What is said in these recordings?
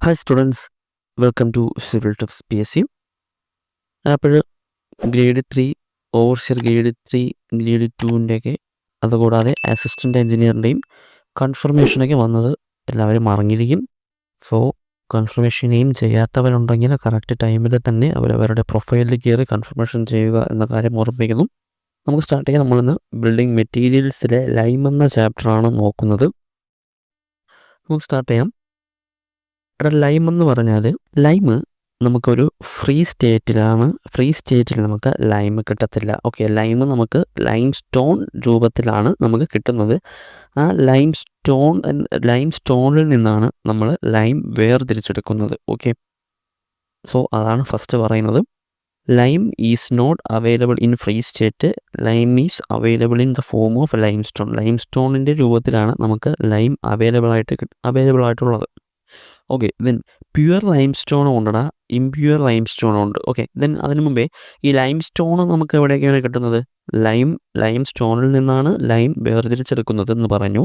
Hi students, welcome to civil tips PSU. അപ്പോൾ grade 3, overseer grade 3, grade 2-ൻ്റെയൊക്കെ അതുകൂടാതെ assistant എഞ്ചിനീയറിൻ്റെയും കൺഫർമേഷനൊക്കെ വന്നത് എല്ലാവരും അറിഞ്ഞിരിക്കും. സോ കൺഫർമേഷൻ നെയിം ചെയ്യാത്തവരുണ്ടെങ്കിൽ കറക്റ്റ് ടൈമിൽ തന്നെ അവരവരുടെ പ്രൊഫൈലിൽ കയറി കൺഫർമേഷൻ ചെയ്യുക എന്ന കാര്യം ഓർമ്മിപ്പിക്കുന്നു. നമുക്ക് സ്റ്റാർട്ട് ചെയ്യാം. നമ്മളിന്ന് ബിൽഡിംഗ് മെറ്റീരിയൽസിലെ ലൈം എന്ന ചാപ്റ്ററാണ് നോക്കുന്നത്. നമുക്ക് സ്റ്റാർട്ട് ചെയ്യാം. ലൈം എന്ന് പറഞ്ഞാൽ നമുക്കൊരു ഫ്രീ സ്റ്റേറ്റിൽ നമുക്ക് ലൈം കിട്ടത്തില്ല. ഓക്കെ, ലൈം നമുക്ക് ലൈം സ്റ്റോൺ രൂപത്തിലാണ് നമുക്ക് കിട്ടുന്നത്. ആ ലൈം സ്റ്റോണിൽ നിന്നാണ് നമ്മൾ ലൈം വേർതിരിച്ചെടുക്കുന്നത്. ഓക്കെ, സോ അതാണ് ഫസ്റ്റ് പറയുന്നത്. Lime is not available in free state. Lime is available in the form of lime stone. Lime സ്റ്റോണിൻ്റെ രൂപത്തിലാണ് നമുക്ക് ലൈം അവൈലബിൾ ആയിട്ടുള്ളത്. ഓക്കെ, ദെൻ പ്യുവർ ലൈം സ്റ്റോണും ഉണ്ടടാ, ഇംപ്യുവർ ലൈം സ്റ്റോണും ഉണ്ട്. ഓക്കെ, ദെൻ അതിനു മുമ്പേ ഈ ലൈം സ്റ്റോൺ നമുക്ക് എവിടെയൊക്കെയാണ് കിട്ടുന്നത്? ലൈം സ്റ്റോണിൽ നിന്നാണ് ലൈം വേർതിരിച്ചെടുക്കുന്നത് എന്ന് പറഞ്ഞു.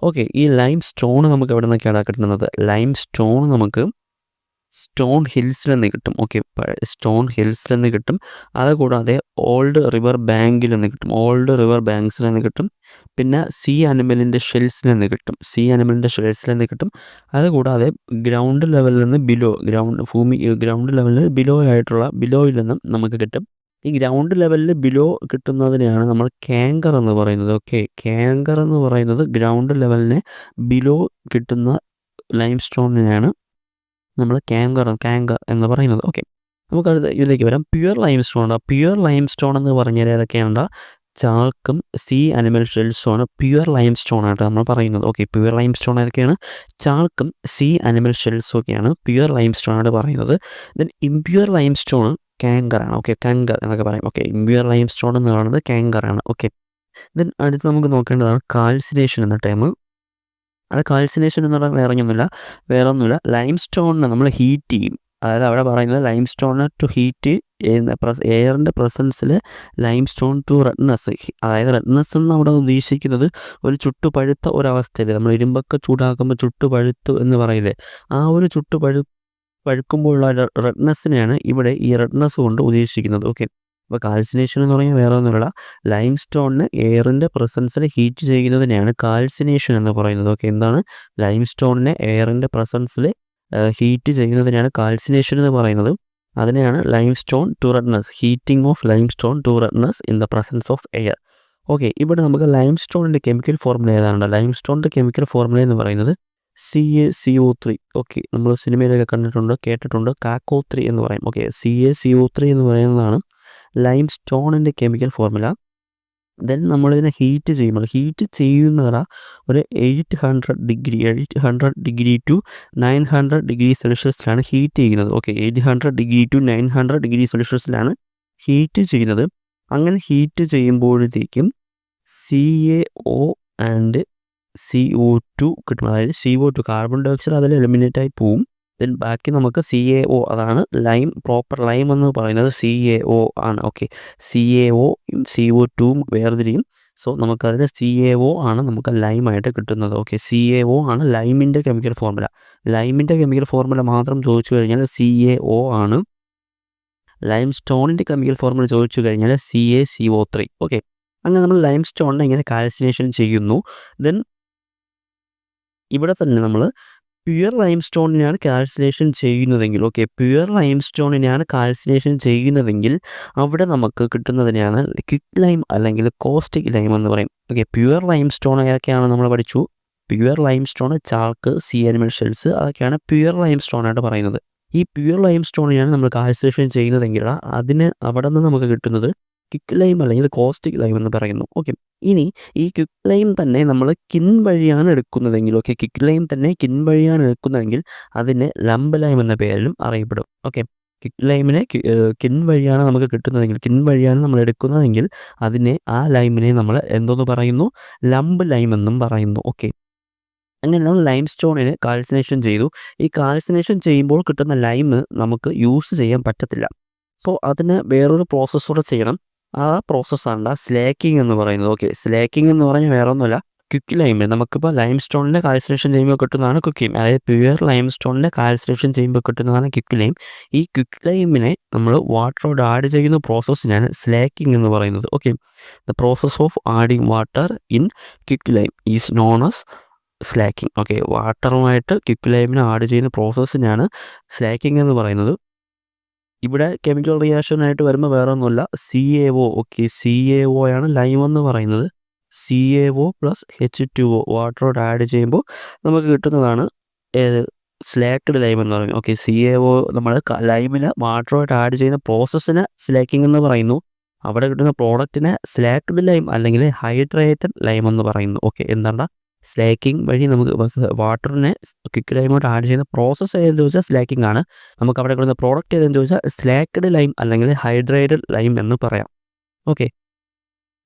ഓക്കെ, ഈ ലൈം സ്റ്റോൺ നമുക്ക് എവിടെ നിന്നൊക്കെയാണ് കിട്ടുന്നത്? ലൈം സ്റ്റോൺ നമുക്ക് സ്റ്റോൺ ഹിൽസിൽ നിന്ന് കിട്ടും. ഓക്കെ, സ്റ്റോൺ ഹിൽസിൽ നിന്ന് കിട്ടും. അതുകൂടാതെ ഓൾഡ് റിവർ ബാങ്കിൽ നിന്ന് കിട്ടും. പിന്നെ സീ അനിമലിൻ്റെ ഷെൽസിൽ നിന്ന് കിട്ടും. അതുകൂടാതെ ഗ്രൗണ്ട് ലെവലിൽ നിന്ന് ഗ്രൗണ്ട് ലെവലിൽ ബിലോയിൽ നിന്നും നമുക്ക് കിട്ടും. ഈ ഗ്രൗണ്ട് ലെവലിൽ ബിലോ കിട്ടുന്നതിനെയാണ് നമ്മൾ കാങ്കർ എന്ന് പറയുന്നത്. ഓക്കെ, കാങ്കർ എന്ന് പറയുന്നത് ഗ്രൗണ്ട് ലെവലിന് ബിലോ കിട്ടുന്ന ലൈം സ്റ്റോണിനെയാണ് നമ്മൾ കാങ്കർ എന്ന് പറയുന്നത്. ഓക്കെ, നമുക്കത് ഇതിലേക്ക് വരാം. പ്യുവർ ലൈം സ്റ്റോൺ എന്ന് പറഞ്ഞാൽ ഏതൊക്കെയാണ്? ചാൾക്കും സീ അനിമൽ ഷെൽസുമാണ് പ്യുവർ ലൈം സ്റ്റോൺ ആയിട്ട് നമ്മൾ പറയുന്നത്. ഓക്കെ, പ്യുവർ ലൈം സ്റ്റോൺ ഏതൊക്കെയാണ്? ചാൾക്കും സീ അനിമൽ ഷെൽസും ഒക്കെയാണ് പ്യുവർ ലൈം സ്റ്റോൺ ആയിട്ട് പറയുന്നത്. ദെൻ ഇംപ്യുവർ ലൈം സ്റ്റോൺ കാങ്കറാണ്. ഓക്കെ, കാങ്കർ എന്നൊക്കെ പറയും. ഓക്കെ, ഇംപ്യുവർ ലൈം സ്റ്റോൺ എന്ന് പറയുന്നത് കാങ്കറാണ്. ഓക്കെ, ദെൻ അടുത്ത് നമുക്ക് നോക്കേണ്ടതാണ് കാൽസിനേഷൻ എന്ന ടൈം. അത് കാൽസിനേഷൻ എന്ന് പറഞ്ഞാൽ വേറെ ഒന്നുമില്ല. ലൈം സ്റ്റോണിനെ നമ്മൾ ഹീറ്റ് ചെയ്യും. അതായത് അവിടെ പറയുന്നത് ലൈം സ്റ്റോണിനെ ടു ഹീറ്റ് എയറിൻ്റെ പ്രസൻസിൽ ലൈം സ്റ്റോൺ ടു റെഡ്നെസ്. അതായത് റെഡ്നെസ് എന്ന് അവിടെ ഉദ്ദേശിക്കുന്നത് ഒരു ചുട്ടുപഴുത്ത ഒരവസ്ഥയിൽ നമ്മൾ ഇരുമ്പൊക്കെ ചൂടാക്കുമ്പോൾ ചുട്ടുപഴുത്തു എന്ന് പറയില്ലേ, ആ ഒരു പഴുക്കുമ്പോഴുള്ള റെഡ്നെസ്സിനെയാണ് ഇവിടെ ഈ റെഡ്നെസ് കൊണ്ട് ഉദ്ദേശിക്കുന്നത്. ഓക്കെ, അപ്പോൾ കാൽസിനേഷൻ എന്ന് പറഞ്ഞാൽ വേറെ ഒന്നുമില്ല, ലൈം സ്റ്റോണിന് എയറിൻ്റെ പ്രസൻസിൽ ഹീറ്റ് ചെയ്യുന്നതിനെയാണ് കാൽസിനേഷൻ എന്ന് പറയുന്നത്. ഓക്കെ, എന്താണ്? ലൈം സ്റ്റോണിനെ എയറിൻ്റെ പ്രസൻസിൽ ഹീറ്റ് ചെയ്യുന്നതിനാണ് കാൽസിനേഷൻ എന്ന് പറയുന്നത്. അതിനെയാണ് lime stone to redness, heating of lime stone to redness in the presence of air. Okay, ഇവിടെ നമുക്ക് ലൈം സ്റ്റോണിൻ്റെ കെമിക്കൽ ഫോർമുല ഏതാണ്? ലൈം സ്റ്റോണിൻ്റെ കെമിക്കൽ ഫോർമുല എന്ന് പറയുന്നത് CaCO3. ഓക്കെ, നമ്മൾ സിനിമയിലൊക്കെ കേട്ടിട്ടുണ്ട്, കാക്കോ3 എന്ന് പറയും. ഓക്കെ, CaCO3 എന്ന് പറയുന്നതാണ് ലൈം സ്റ്റോണിൻ്റെ കെമിക്കൽ ഫോർമുല. ദെൻ നമ്മളിതിനെ ഹീറ്റ് ചെയ്യുന്നത് ഒരു 800 ഡിഗ്രി ടു 900 ഡിഗ്രി സെൽഷ്യസിലാണ് ഹീറ്റ് ചെയ്യുന്നത്. ഓക്കെ, 800 ഡിഗ്രി ടു 900 ഡിഗ്രി സെൽഷ്യസിലാണ് ഹീറ്റ് ചെയ്യുന്നത്. അങ്ങനെ ഹീറ്റ് ചെയ്യുമ്പോഴത്തേക്കും CaO ആൻഡ് CO2 കിട്ടും. അതായത് CO2 കാർബൺ ഡൈ ഓക്സൈഡ് അതിൽ എലിമിനേറ്റ് ആയി പോവും. ദെൻ ബാക്കി നമുക്ക് CaO, അതാണ് പ്രോപ്പർ ലൈം എന്ന് പറയുന്നത് CaO ആണ്. ഓക്കെ, CaOയും CO2വും വേർതിരിയും. സോ നമുക്കതിന് CaO ആണ് നമുക്ക് ലൈമായിട്ട് കിട്ടുന്നത്. ഓക്കെ, CaO ആണ് ലൈമിൻ്റെ കെമിക്കൽ ഫോർമുല. ലൈമിൻ്റെ കെമിക്കൽ ഫോർമുല മാത്രം ചോദിച്ചു കഴിഞ്ഞാൽ CaO ആണ്. ലൈം സ്റ്റോണിൻ്റെ കെമിക്കൽ ഫോർമുല ചോദിച്ചു കഴിഞ്ഞാൽ CaCO3. ഓക്കെ, അങ്ങനെ നമ്മൾ ലൈം സ്റ്റോണിനെ ഇങ്ങനെ കാൽസിനേഷൻ ചെയ്യുന്നു. ദെൻ ഇവിടെ തന്നെ നമ്മൾ പ്യുവർ ലൈം സ്റ്റോണിനെയാണ് കാൽസിനേഷൻ ചെയ്യുന്നതെങ്കിൽ അവിടെ നമുക്ക് കിട്ടുന്നതിനെയാണ് ക്വിക്ക് ലൈം അല്ലെങ്കിൽ കോസ്റ്റിക് ലൈം എന്ന് പറയും. ഓക്കെ, പ്യുവർ ലൈം സ്റ്റോൺ ഏതൊക്കെയാണ് നമ്മൾ പഠിച്ചു? Pure lime stone, chalk, sea animal shells, അതൊക്കെയാണ് പ്യുവർ ലൈം സ്റ്റോൺ ആയിട്ട് പറയുന്നത്. ഈ പ്യുവർ ലൈം സ്റ്റോണിനെയാണ് നമ്മൾ കാൽസിനേഷൻ ചെയ്യുന്നതെങ്കിൽ അവിടെ നിന്ന് നമുക്ക് കിട്ടുന്നത് ക്വിക്ക് ലൈം അല്ലെങ്കിൽ കോസ്റ്റിക് ലൈം എന്ന് പറയുന്നു. ഓക്കെ, ഇനി ഈ ക്വിക്ക് ലൈം തന്നെ നമ്മൾ കിൻ വഴിയാണ് എടുക്കുന്നതെങ്കിൽ, അതിനെ ലംബ് ലൈം എന്ന പേരിലും അറിയപ്പെടും. ഓക്കെ, ക്വിക്ക് ലൈമിനെ കിൻ വഴിയാണ് നമുക്ക് കിട്ടുന്നതെങ്കിൽ, നമ്മൾ എടുക്കുന്നതെങ്കിൽ ആ ലൈമിനെ നമ്മൾ എന്തോന്ന് പറയുന്നു? ലംബ് ലൈം എന്നും പറയുന്നു. ഓക്കെ, അങ്ങനെ നമ്മൾ ലൈം സ്റ്റോണിനെ കാൽസിനേഷൻ ചെയ്തു. ഈ കാൽസിനേഷൻ ചെയ്യുമ്പോൾ കിട്ടുന്ന ലൈം നമുക്ക് യൂസ് ചെയ്യാൻ പറ്റത്തില്ല. സോ അതിന് വേറൊരു പ്രോസസ്സൂടെ ചെയ്യണം. ആ പ്രോസസ്സാണ് സ്ലേക്കിംഗ് എന്ന് പറയുന്നത്. ഓക്കെ, സ്ലേക്കിംഗ് എന്ന് പറഞ്ഞാൽ വേറെ ഒന്നുമില്ല, ക്വിക്ക് ലൈമിൽ നമുക്കിപ്പോൾ ലൈം സ്റ്റോണിൻ്റെ കാൽസിനേഷൻ ചെയ്യുമ്പോൾ കിട്ടുന്നതാണ് ക്വിക്ക് ലൈം. അതായത് പ്യുവർ ലൈം സ്റ്റോണിൻ്റെ കാൽസിനേഷൻ ചെയ്യുമ്പോൾ കിട്ടുന്നതാണ് ക്വിക്ക് ലൈം. ഈ ക്വിക്ക് ലൈമിനെ നമ്മൾ വാട്ടറോട് ആഡ് ചെയ്യുന്ന പ്രോസസ്സിനാണ് സ്ലാക്കിംഗ് എന്ന് പറയുന്നത്. Okay, the process of adding water in quick lime is known as slaking. Okay, വാട്ടറുമായിട്ട് ക്വിക്ക് ലൈമിനെ ആഡ് ചെയ്യുന്ന പ്രോസസ്സിനാണ് സ്ലാക്കിംഗ് എന്ന് പറയുന്നത്. ഇവിടെ കെമിക്കൽ റിയാക്ഷനായിട്ട് വരുമ്പോൾ വേറെ ഒന്നുമില്ല, CaO. ഓക്കെ, CaO ആണ് ലൈം എന്ന് പറയുന്നത്. CaO പ്ലസ് H2O വാട്ടറോട് ആഡ് ചെയ്യുമ്പോൾ നമുക്ക് കിട്ടുന്നതാണ് സ്ലാക്ക്ഡ് ലൈം എന്ന് പറയുന്നത്. ഓക്കെ, CaO നമ്മൾ ലൈമിൽ വാട്ടറോട് ആഡ് ചെയ്യുന്ന പ്രോസസ്സിന് സ്ലാക്കിംഗ് എന്ന് പറയുന്നു. അവിടെ കിട്ടുന്ന പ്രോഡക്റ്റിനെ സ്ലാക്ക്ഡ് ലൈം അല്ലെങ്കിൽ ഹൈഡ്രേറ്റഡ് ലൈം എന്ന് പറയുന്നു. ഓക്കെ, എന്താണ് സ്ലാക്കിംഗ് വഴി നമുക്ക് വാട്ടറിനെ ക്വിക്ക് ലൈമോട്ട് ആഡ് ചെയ്യുന്ന പ്രോസസ്സ് ഏതെന്ന് ചോദിച്ചാൽ സ്ലാക്കിംഗ് ആണ്. നമുക്ക് അവിടെ കിട്ടുന്ന പ്രോഡക്റ്റ് ഏതെന്ന് ചോദിച്ചാൽ സ്ലാക്ക്ഡ് ലൈം അല്ലെങ്കിൽ ഹൈഡ്രേറ്റഡ് ലൈം എന്ന് പറയാം. ഓക്കെ,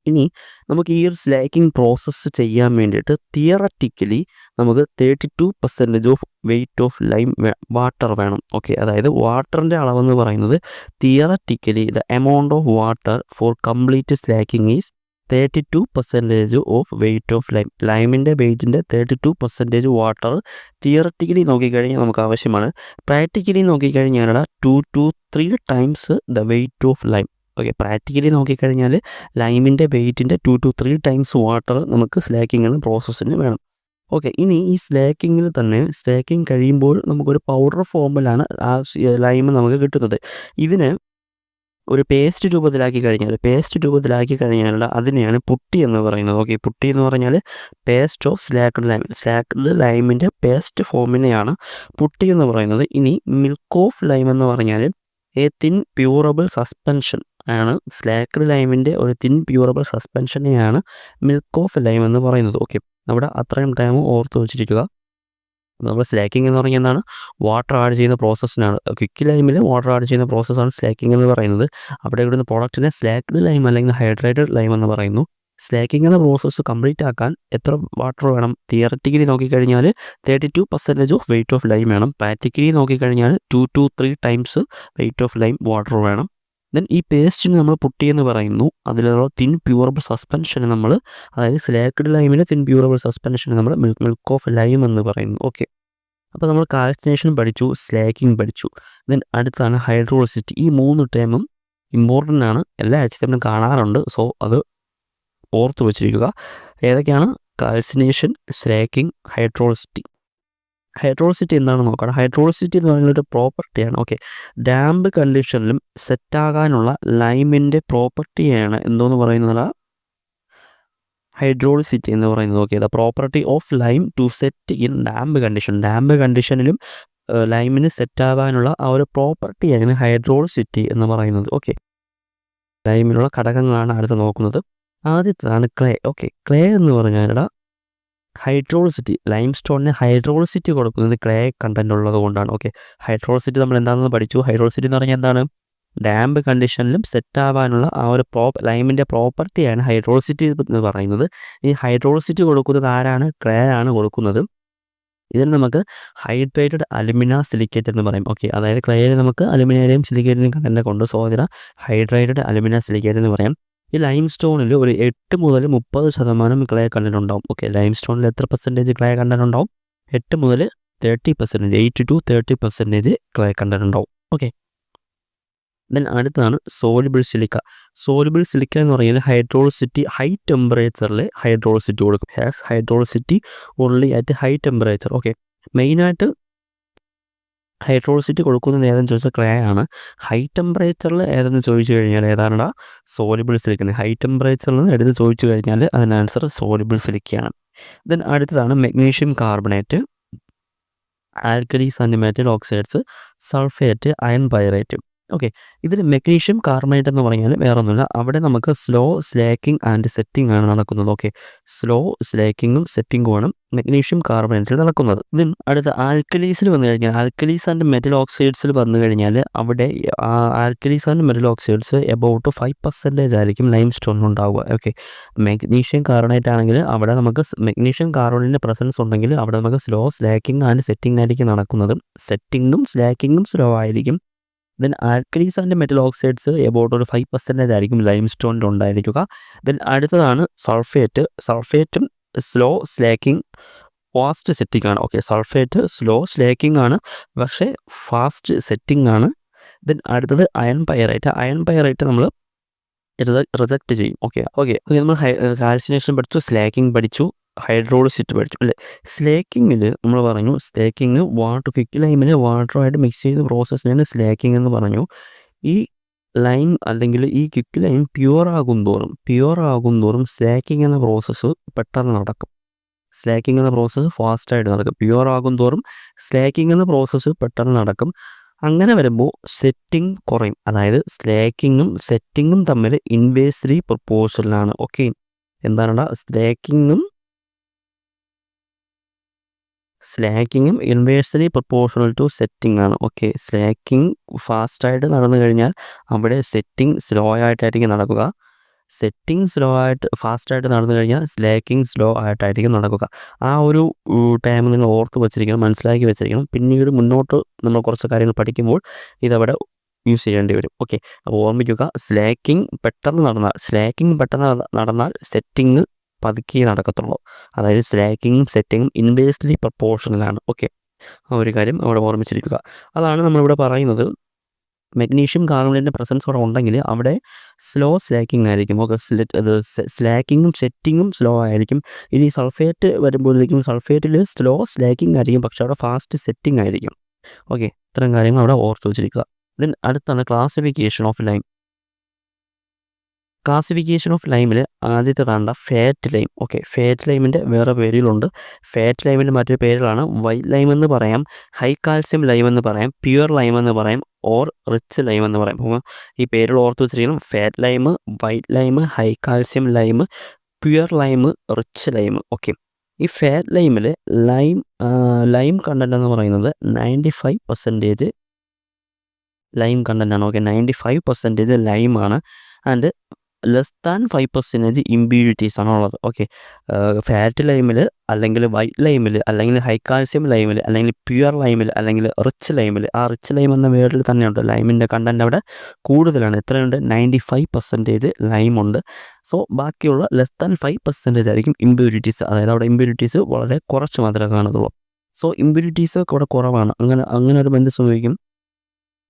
ഇനി നമുക്ക് ഈ ഒരു സ്ലാക്കിംഗ് പ്രോസസ്സ് ചെയ്യാൻ വേണ്ടിയിട്ട് തിയററ്റിക്കലി നമുക്ക് 32% of weight of lime water വേണം. ഓക്കെ, അതായത് വാട്ടറിൻ്റെ അളവെന്ന് പറയുന്നത് theoretically the amount of water for complete slaking is 32% of weight of lime. ലൈമിൻ്റെ വെയിറ്റിൻ്റെ 32% വാട്ടർ തിയററ്റിക്കലി നോക്കിക്കഴിഞ്ഞാൽ നമുക്ക് ആവശ്യമാണ്. പ്രാക്ടിക്കലി നോക്കിക്കഴിഞ്ഞാൽ 2 to 3 times the weight of lime. Okay, practically നോക്കിക്കഴിഞ്ഞാൽ ലൈമിൻ്റെ വെയിറ്റിൻ്റെ 2 to 3 ടൈംസ് വാട്ടർ നമുക്ക് സ്ലാക്കിംഗ് എന്ന പ്രോസസ്സിന് വേണം. ഓക്കെ, ഇനി ഈ സ്ലാക്കിങ്ങിൽ തന്നെ സ്ലാക്കിംഗ് കഴിയുമ്പോൾ നമുക്കൊരു പൗഡർ ഫോമിലാണ് ആ ലൈം നമുക്ക് കിട്ടുന്നത്. ഇതിന് ഒരു പേസ്റ്റ് രൂപത്തിലാക്കി കഴിഞ്ഞാൽ അതിനെയാണ് പുട്ടി എന്ന് പറയുന്നത്. ഓക്കെ, പുട്ടി എന്ന് പറഞ്ഞാൽ paste of slaked lime. Slaked ലൈമിൻ്റെ പേസ്റ്റ് ഫോമിനെയാണ് പുട്ടി എന്ന് പറയുന്നത്. ഇനി മിൽക്ക് ഓഫ് ലൈം എന്ന് പറഞ്ഞാൽ എ തിൻ പ്യൂറബിൾ സസ്പെൻഷൻ ആണ്. സ്ലാക്ക്ഡ് ലൈമിൻ്റെ ഒരു തിൻ പ്യൂറബിൾ സസ്പെൻഷനെയാണ് മിൽക്ക് ഓഫ് ലൈം എന്ന് പറയുന്നത്. ഓക്കെ, അവിടെ അത്രയും ടൈം ഓർത്ത് വെച്ചിരിക്കുക. നമ്മൾ സ്ലാക്കിംഗ് എന്ന് പറഞ്ഞാൽ എന്താണ്, വാട്ടർ ആഡ് ചെയ്യുന്ന പ്രോസസ്സിനാണ്. ക്വിക്ക് ലൈമിൽ വാട്ടർ ആഡ് ചെയ്യുന്ന പ്രോസസ്സാണ് സ്ലാക്കിംഗ് എന്ന് പറയുന്നത്. അവിടെ ഇവിടുന്ന് പ്രോഡക്റ്റിനെ സ്ലാക്ക്ഡ് ലൈം അല്ലെങ്കിൽ ഹൈഡ്രേറ്റഡ് ലൈം എന്ന് പറയുന്നു. സ്ലാക്കിംഗ് എന്ന പ്രോസസ്സ് കംപ്ലീറ്റ് ആക്കാൻ എത്ര വാട്ടർ വേണം? തിയററ്റിക്കലി നോക്കിക്കഴിഞ്ഞാൽ 32% ഓഫ് വെയിറ്റ് ഓഫ് ലൈം വേണം. പ്രാക്ടിക്കലി നോക്കിക്കഴിഞ്ഞാൽ 2 to 3 times wait of lime water വേണം. ദെൻ ഈ പേസ്റ്റിന് നമ്മൾ പുട്ടി എന്ന് പറയുന്നു. അതിലുള്ള തിൻ പ്യൂറബിൾ സസ്പെൻഷന് നമ്മൾ, അതായത് സ്ലാക്ക്ഡ് ലൈമിലെ തിൻ പ്യൂറബിൾ സസ്പെൻഷന് നമ്മൾ മിൽക്ക് ഓഫ് ലൈം എന്ന് പറയുന്നു. ഓക്കെ, അപ്പോൾ നമ്മൾ കാൽസിനേഷൻ പഠിച്ചു, സ്ലാക്കിംഗ് പഠിച്ചു. ദെൻ അടുത്താണ് ഹൈഡ്രോളിസിറ്റി. ഈ 3 ടേമും ഇമ്പോർട്ടൻ്റ് ആണ്, എല്ലാ ആഴ്ചയിലും കാണാറുണ്ട്. സോ അത് ഓർത്ത് വെച്ചിരിക്കുക. ഏതൊക്കെയാണ്? Calcination, slacking, ഹൈഡ്രോളിസിറ്റി. ഹൈഡ്രോളിസിറ്റി എന്താണെന്ന് നോക്കണം. ഹൈഡ്രോളിസിറ്റി എന്ന് പറയുന്ന ഒരു പ്രോപ്പർട്ടിയാണ്. ഓക്കെ, ഡാംപ് കണ്ടീഷനിലും സെറ്റാകാനുള്ള ലൈമിൻ്റെ പ്രോപ്പർട്ടിയാണ് എന്തോന്ന് പറയുന്നത്? ഹൈഡ്രോളിസിറ്റി എന്ന് പറയുന്നത്. Okay, the property of lime to set in damp condition. Damp കണ്ടീഷനിലും ലൈമിന് സെറ്റാകാനുള്ള ആ ഒരു പ്രോപ്പർട്ടിയാണ് ഹൈഡ്രോളിസിറ്റി എന്ന് പറയുന്നത്. ഓക്കെ, ലൈമിലുള്ള ഘടകങ്ങളാണ് അടുത്ത് നോക്കുന്നത്. ആദ്യത്തേതാണ് ക്ലേ. ഓക്കെ, ക്ലേ എന്ന് പറഞ്ഞാൽ ഹൈഡ്രോളിസിറ്റി, ലൈം സ്റ്റോണിന് ഹൈഡ്രോളിസിറ്റി കൊടുക്കുന്നത് ക്ലേ കണ്ടന്റ് ഉള്ളത് കൊണ്ടാണ്. ഓക്കെ, ഹൈഡ്രോളിസിറ്റി നമ്മൾ എന്താണെന്ന് പഠിച്ചു. ഹൈഡ്രോളിസിറ്റി എന്ന് പറഞ്ഞാൽ എന്താണ്? ഡാംപ് കണ്ടീഷനിലും സെറ്റ് ആവാനുള്ള ആ ഒരു ലൈമിൻ്റെ പ്രോപ്പർട്ടിയാണ് ഹൈഡ്രോളിസിറ്റി എന്ന് പറയുന്നത്. ഈ ഹൈഡ്രോളിസിറ്റി കൊടുക്കുന്നത് ആരാണ്? ക്ലേ ആണ് കൊടുക്കുന്നത്. ഇതിന് നമുക്ക് ഹൈഡ്രേറ്റഡ് അലുമിന സിലിക്കേറ്റ് എന്ന് പറയും. ഓക്കെ, അതായത് ക്ലേയിൽ നമുക്ക് അലുമിനേയും സിലിക്കേറ്റിനും കണ്ടന്റ് കൊണ്ട്, സോ അതിന് ഹൈഡ്രേറ്റഡ് അലുമിന സിലിക്കേറ്റ് എന്ന് പറയാം. ഈ ലൈം സ്റ്റോണിൽ ഒരു 8 മുതൽ 30% ക്ലേ കണ്ടന്റ് ഉണ്ടാവും. ഓക്കെ, ലൈം സ്റ്റോണിൽ എത്ര പെർസെൻറ്റേജ് ക്ലേ കണ്ടന്റ് ഉണ്ടാവും? 8 മുതൽ 30%, 8 to 30% ക്ലേ കണ്ടന്റ് ഉണ്ടാവും. ഓക്കെ, ദെൻ അടുത്താണ് സോലിബിൾ സിലിക്ക. സോലിബിൾ സിലിക്ക എന്ന് പറയുന്നത് ഹൈഡ്രോളിസിറ്റി ഹൈ ടെമ്പറേച്ചറിൽ ഹൈഡ്രോളിസിറ്റി കൊടുക്കും. Has hydraulicity only at high temperature. Okay, മെയിനായിട്ട് ഹൈഡ്രോളിസിറ്റി കൊടുക്കുന്നത് ഏതെന്ന് ചോദിച്ചാൽ ക്ലേ ആണ്. ഹൈ ടെമ്പറേച്ചറിൽ ഏതെന്ന് ചോദിച്ചു കഴിഞ്ഞാൽ ഏതാണ്? സോലിബിൾ സിലിക്കാണ്. ഹൈ ടെമ്പറേച്ചറിൽ നിന്ന് എടുത്ത് ചോദിച്ചു കഴിഞ്ഞാൽ അതിന് ആൻസർ സോലിബിൾ സിലിക്കയാണ്. ദെൻ അടുത്തതാണ് magnesium carbonate, alkalis and metal oxides, sulphate, iron pyrite. Okay, ഇതിൽ മെഗ്നീഷ്യം കാർബണേറ്റ് എന്ന് പറഞ്ഞാൽ വേറെ ഒന്നുമില്ല, അവിടെ നമുക്ക് സ്ലോ സ്ലാക്കിംഗ് ആൻഡ് സെറ്റിംഗ് ആണ് നടക്കുന്നത്. ഓക്കെ, സ്ലോ സ്ലാക്കിങ്ങും സെറ്റിങ്ങുമാണ് മെഗ്നീഷ്യം കാർബണേറ്റിൽ നടക്കുന്നത്. ഇതിന് അടുത്ത ആൽക്കലീസിൽ വന്നു കഴിഞ്ഞാൽ, ആൽക്കലീസ് ആൻഡ് മെറ്റൽ ഓക്സൈഡ്സിൽ വന്നു കഴിഞ്ഞാൽ അവിടെ alkalis and metal oxides about 5% ആയിരിക്കും ലൈം സ്റ്റോണിൽ ഉണ്ടാവുക. ഓക്കെ, മെഗ്നീഷ്യം കാർബണേറ്റ് ആണെങ്കിൽ അവിടെ നമുക്ക് മെഗ്നീഷ്യം കാർബണേറ്റിൻ്റെ പ്രസൻസ് ഉണ്ടെങ്കിൽ അവിടെ നമുക്ക് സ്ലോ സ്ലാക്കിംഗ് ആൻഡ് സെറ്റിംഗ് ആയിരിക്കും നടക്കുന്നത്. സെറ്റിങ്ങും സ്ലാക്കിങ്ങും സ്ലോ ആയിരിക്കും. Then alkalis and metal oxides about ഒരു 5% ആയിരിക്കും ലൈം സ്റ്റോണിൽ ഉണ്ടായിരിക്കുക. ദെൻ അടുത്തതാണ് സൾഫേറ്റ്. സൾഫേറ്റും സ്ലോ സ്ലാക്കിംഗ് ഫാസ്റ്റ് സെറ്റിംഗ് ആണ്. ഓക്കെ, സൾഫേറ്റ് സ്ലോ സ്ലാക്കിംഗ് ആണ്, പക്ഷേ ഫാസ്റ്റ് സെറ്റിംഗ് ആണ്. ദെൻ അടുത്തത് അയൺ പൈറൈറ്റ് നമ്മൾ റിജക്റ്റ് ചെയ്യും. ഓക്കെ നമ്മൾ കാൽസിനേഷൻ പഠിച്ചു, സ്ലാക്കിംഗ് പഠിച്ചു, ഹൈഡ്രോളിസിറ്റി പഠിച്ചു അല്ലേ. സ്ലേക്കിങ്ങിൽ നമ്മൾ പറഞ്ഞു, സ്ലേക്കിങ് ക്വിക്ക് ലൈമിൽ വാട്ടറുമായിട്ട് മിക്സ് ചെയ്ത് പ്രോസസ്സിനാണ് സ്ലേക്കിംഗ് എന്ന് പറഞ്ഞു. ഈ ലൈം അല്ലെങ്കിൽ ഈ ക്വിക്ക് ലൈം പ്യുവർ ആകും തോറും സ്ലേക്കിംഗ് എന്ന പ്രോസസ്സ് പെട്ടെന്ന് നടക്കും. സ്ലേക്കിംഗ് എന്ന പ്രോസസ്സ് ഫാസ്റ്റായിട്ട് നടക്കും. പ്യുവർ ആകും തോറും സ്ലേക്കിംഗ് എന്ന പ്രോസസ്സ് പെട്ടെന്ന് നടക്കും. അങ്ങനെ വരുമ്പോൾ സെറ്റിംഗ് കുറയും. അതായത് സ്ലേക്കിങ്ങും സെറ്റിങ്ങും തമ്മിൽ ഇൻവേഴ്സ്ലി പ്രൊപ്പോർഷനിലാണ്. ഓക്കെ, എന്താണ് സ്ലാക്കിങ്ങും ഇൻവേഴ്സ്ലി പ്രൊപ്പോർഷണൽ ടു സെറ്റിംഗ് ആണ്. ഓക്കെ, സ്ലാക്കിംഗ് ഫാസ്റ്റായിട്ട് നടന്നു കഴിഞ്ഞാൽ അവിടെ സെറ്റിംഗ് സ്ലോ ആയിട്ടായിരിക്കും നടക്കുക. സെറ്റിംഗ് ഫാസ്റ്റായിട്ട് നടന്നു കഴിഞ്ഞാൽ സ്ലാക്കിംഗ് സ്ലോ ആയിട്ടായിരിക്കും നടക്കുക. ആ ഒരു ടൈം നിങ്ങൾ ഓർത്ത് വെച്ചിരിക്കണം, മനസ്സിലാക്കി വെച്ചിരിക്കണം. പിന്നീട് മുന്നോട്ട് നമ്മൾ കുറച്ച് കാര്യങ്ങൾ പഠിക്കുമ്പോൾ ഇതവിടെ യൂസ് ചെയ്യേണ്ടി വരും. ഓക്കെ, അപ്പോൾ ഓർമ്മിക്കുക, സ്ലാക്കിംഗ് പെട്ടെന്ന് നടന്നാൽ സെറ്റിംഗ് പതുക്കെ നടക്കത്തുള്ളൂ. അതായത് സ്ലാക്കിങ്ങും സെറ്റിങ്ങും ഇൻവേഴ്സ്ലി പ്രൊപ്പോർഷണലാണ്. ഓക്കെ, ആ ഒരു കാര്യം അവിടെ ഓർമ്മിച്ചിരിക്കുക. അതാണ് നമ്മളിവിടെ പറയുന്നത്. മെഗ്നീഷ്യം കാർബണേറ്റിൻ്റെ പ്രസൻസ് അവിടെ ഉണ്ടെങ്കിൽ അവിടെ സ്ലോ സ്ലാക്കിംഗ് ആയിരിക്കും. ഓക്കെ, സ്ലാക്കിങ്ങും സെറ്റിങ്ങും സ്ലോ ആയിരിക്കും. ഇനി സൾഫേറ്റ് വരുമ്പോഴത്തേക്കും സൾഫേറ്റിൽ സ്ലോ സ്ലാക്കിംഗ് ആയിരിക്കും, പക്ഷെ അവിടെ ഫാസ്റ്റ് സെറ്റിംഗ് ആയിരിക്കും. ഓക്കെ, ഇത്തരം കാര്യങ്ങൾ അവിടെ ഓർത്ത് വെച്ചിരിക്കുക. ദെൻ അടുത്താണ് classification of lime. Classification of ലൈമിൽ ആദ്യത്തെ കാണേണ്ട ഫാറ്റ് ലൈം. ഓക്കെ, ഫാറ്റ് ലൈമിൻ്റെ വേറെ പേരുകളുണ്ട്. ഫാറ്റ് ലൈമിൻ്റെ മറ്റൊരു പേരുകളാണ് വൈറ്റ് ലൈം എന്ന് പറയാം, ഹൈ കാൽസ്യം ലൈം എന്ന് പറയാം, പ്യുവർ ലൈം എന്ന് പറയാം, ഓർ റിച്ച് ലൈം എന്ന് പറയാം. അപ്പോൾ ഈ പേരുകൾ ഓർത്ത് വെച്ചിരിക്കണം. Fat lime, white lime, high calcium lime, pure lime, rich lime. Okay, ഈ ഫാറ്റ് ലൈമിൽ ലൈം കണ്ടൻറ്റ് എന്ന് പറയുന്നത് 95% ലൈം കണ്ടൻ്റ് ആണ്. ഓക്കെ, 95% ലൈമാണ് ആൻഡ് ലെസ് ദാൻ 5% ഇമ്പ്യൂരിറ്റീസ് ആണ് ഉള്ളത്. ഓക്കെ, ഫാറ്റ് ലൈമിൽ അല്ലെങ്കിൽ വൈറ്റ് ലൈമിൽ അല്ലെങ്കിൽ ഹൈ കാൽസ്യം ലൈമിൽ അല്ലെങ്കിൽ പ്യുവർ ലൈമിൽ അല്ലെങ്കിൽ റിച്ച് ലൈമിൽ, ആ റിച്ച് ലൈം എന്ന വേർഡിൽ തന്നെയുണ്ട് ലൈമിൻ്റെ കണ്ടൻറ്റ് അവിടെ കൂടുതലാണ്. എത്രയുണ്ട്? 95% ലൈമുണ്ട്. സോ ബാക്കിയുള്ള ലെസ് ദാൻ 5% ആയിരിക്കും ഇമ്പ്യൂരിറ്റീസ്. അതായത് അവിടെ ഇമ്പ്യൂരിറ്റീസ് വളരെ കുറച്ച് മാത്രമേ കാണത്തുള്ളൂ. സോ ഇമ്പ്യൂരിറ്റീസ് അവിടെ കുറവാണ്. അങ്ങനെ ഒരു ബന്ധം സംഭവിക്കും.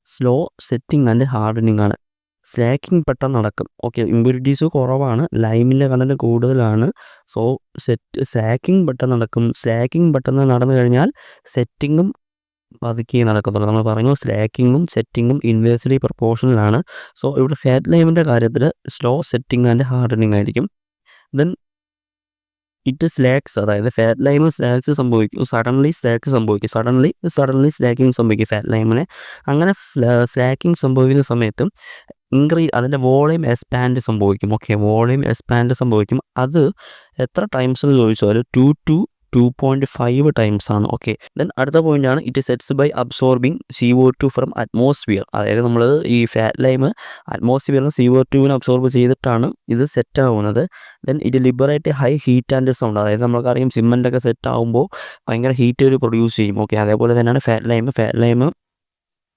സ്ലോ സെറ്റിംഗ് ആൻഡ് ഹാർഡനിങ് ആണ്. സ്ലാക്കിംഗ് പെട്ടെന്ന് നടക്കും. ഓക്കെ, ഇമ്പ്യൂരിറ്റീസ് കുറവാണ്, ലൈമിൻ്റെ കണ്ടൻറ്റ് കൂടുതലാണ്. സോ സ്ലാക്കിംഗ് പെട്ടെന്ന് നടക്കും. സ്ലാക്കിംഗ് പെട്ടെന്ന് നടന്നു കഴിഞ്ഞാൽ സെറ്റിങ്ങും പതുക്കെ നടക്കത്തുള്ളൂ. നമ്മൾ പറഞ്ഞു സ്ലാക്കിങ്ങും സെറ്റിങ്ങും ഇൻവേഴ്സ്ലി പ്രൊപ്പോർഷണലാണ്. സോ ഇവിടെ ഫാറ്റ് ലൈമിൻ്റെ കാര്യത്തിൽ സ്ലോ സെറ്റിംഗ് ആൻഡ് ഹാർഡനിങ് ആയിരിക്കും. ദെൻ ഇറ്റ് സ്ലാക്സ്, അതായത് ഫാറ്റ് ലൈം സ്ലാക്സ് സംഭവിക്കും. സഡൻലി സ്ലാക്കിംഗ് സംഭവിക്കും ഫാറ്റ് ലൈമിന്. അങ്ങനെ സ്ലാക്കിംഗ് സംഭവിക്കുന്ന സമയത്ത് അതിൻ്റെ വോളിയം എക്സ്പാൻഡ് സംഭവിക്കും. ഓക്കെ, വോളിയം എക്സ്പാൻഡ് സംഭവിക്കും. അത് എത്ര ടൈംസ് എന്ന് ചോദിച്ചാൽ 2 to 2.5 ടൈംസ് ആണ്. ഓക്കെ, ദെൻ അടുത്ത പോയിൻ്റാണ് it sets by absorbing CO2 from atmosphere. അതായത് നമ്മൾ ഈ ഫാറ്റ് ലൈം അറ്റ്മോസ്ഫിയറിൽ CO2 അബ്സോർബ് ചെയ്തിട്ടാണ് ഇത് സെറ്റ് ആവുന്നത്. Then it liberate high heat and sound. അതായത് നമുക്കറിയാം സിമെൻ്റൊക്കെ സെറ്റ് ആകുമ്പോൾ ഭയങ്കര ഹീറ്റ് പ്രൊഡ്യൂസ് ചെയ്യും. ഓക്കെ, അതേപോലെ തന്നെയാണ് ഫാറ്റ് ലൈം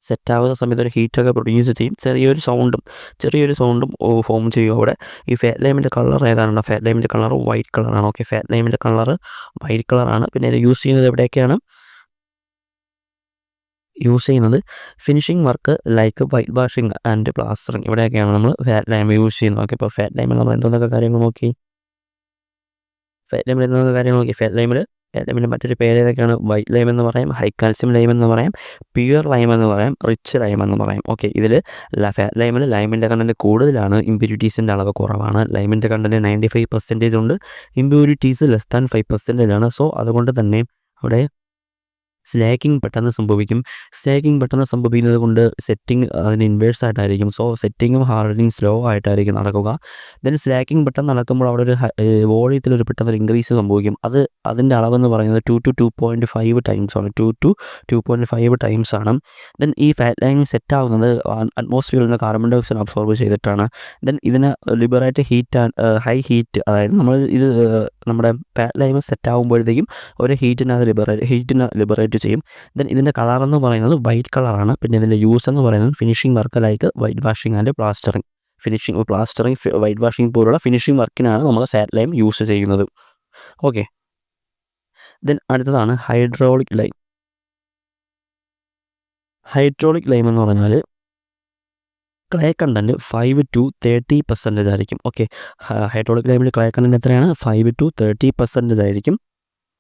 സെറ്റാവുന്ന സമയത്ത് ഒരു ഹീറ്റൊക്കെ പ്രൊഡ്യൂസ് ചെയ്യും. ചെറിയൊരു സൗണ്ടും ഫോം ചെയ്യും അവിടെ. ഈ ഫാറ്റ് ലൈമിൻ്റെ കളർ ഏതാണ്? ഫാറ്റ് ലൈമിൻ്റെ കളർ വൈറ്റ് കളറാണ്. ഓക്കെ, ഫാറ്റ് ലൈമിൻ്റെ കളർ വൈറ്റ് കളറാണ്. പിന്നെ ഇത് യൂസ് ചെയ്യുന്നത് എവിടെയൊക്കെയാണ് finishing work like white washing and plastering, ഇവിടെയൊക്കെയാണ് നമ്മൾ ഫാറ്റ് ലൈം യൂസ് ചെയ്യുന്നത്. ഓക്കെ, ഇപ്പോൾ ഫാറ്റ് ലൈമിൽ നമ്മൾ എന്തൊക്കെ കാര്യങ്ങൾ നോക്കി? ഫാറ്റ് ലൈമിൽ മറ്റൊരു പേര് ഏതൊക്കെയാണ്? വൈറ്റ് ലൈം എന്ന് പറയാം, ഹൈ കാൽസ്യം ലൈം എന്ന് പറയാം, പ്യുവർ ലൈം എന്ന് പറയാം, റിച്ച് ലൈം എന്ന് പറയാം. ഓക്കെ, ഇതിൽ ഫാറ്റ് ലൈമിൽ ലൈമിൻ്റെ കണ്ടൻറ്റ് കൂടുതലാണ്, ഇമ്പ്യൂരിറ്റീസിൻ്റെ അളവ് കുറവാണ്. ലൈമിൻ്റെ കണ്ടൻറ്റ് 95% ഉണ്ട്, ഇമ്പ്യൂരിറ്റീസ് ലെസ് ദാൻ 5% ആണ്. സോ അതുകൊണ്ട് തന്നെ അവിടെ സ്ലാക്കിംഗ് പെട്ടെന്ന് സംഭവിക്കും. സ്ലാക്കിംഗ് പെട്ടെന്ന് സംഭവിക്കുന്നത് കൊണ്ട് സെറ്റിംഗ് അതിന് ഇൻവേഴ്സ് ആയിട്ടായിരിക്കും. സോ സെറ്റിങ്ങും ഹാർഡനിങ് സ്ലോ ആയിട്ടായിരിക്കും നടക്കുക. ദെൻ സ്ലാക്കിംഗ് പെട്ടെന്ന് നടക്കുമ്പോൾ അവിടെ ഒരു വോളിയത്തിലൊരു പെട്ടെന്ന് ഇൻക്രീസ് സംഭവിക്കും. അതിൻ്റെ അളവെന്ന് പറയുന്നത് 2 to 2.5 ടൈംസ് ആണ്. 2 to 2.5 ടൈംസ് ആണ്. ദെൻ ഈ ഫാറ്റ് ലൈൻ സെറ്റ് ആവുന്നത് അറ്റ്മോസ്ഫിയറിൽ നിന്ന് കാർബൺ ഡൈ ഓക്സൈഡ് അബ്സോർബ് ചെയ്തിട്ടാണ്. ദെൻ ഇതിന് ലിബറേറ്റ് ഹൈ ഹീറ്റ്, അതായത് നമ്മുടെ ഫാറ്റ് ലൈം സെറ്റ് ആകുമ്പോഴത്തേക്കും ഒരു ഹീറ്റിനെ ലിബറേറ്റ് ചെയ്യും. ദെൻ ഇതിൻ്റെ കളർ എന്ന് പറയുന്നത് വൈറ്റ് കളറാണ്. പിന്നെ ഇതിൻ്റെ യൂസ് എന്ന് പറയുന്നത് finishing work like white washing and plastering, white washing പോലുള്ള ഫിനിഷിംഗ് വർക്കിനാണ് നമ്മൾ ഫാറ്റ് ലൈം യൂസ് ചെയ്യുന്നത്. ഓക്കെ. ദെൻ അടുത്തതാണ് ഹൈഡ്രോളിക് ലൈം. ഹൈഡ്രോളിക് ലൈം എന്ന് പറഞ്ഞാൽ ക്ലേ കണ്ടൻറ്റ് 5 to 30% ആയിരിക്കും. ഓക്കെ, ഹൈഡ്രോളിക് ലൈമിൽ ക്ലേ കണ്ടൻറ്റ് എത്രയാണ്? 5 to 30% ആയിരിക്കും.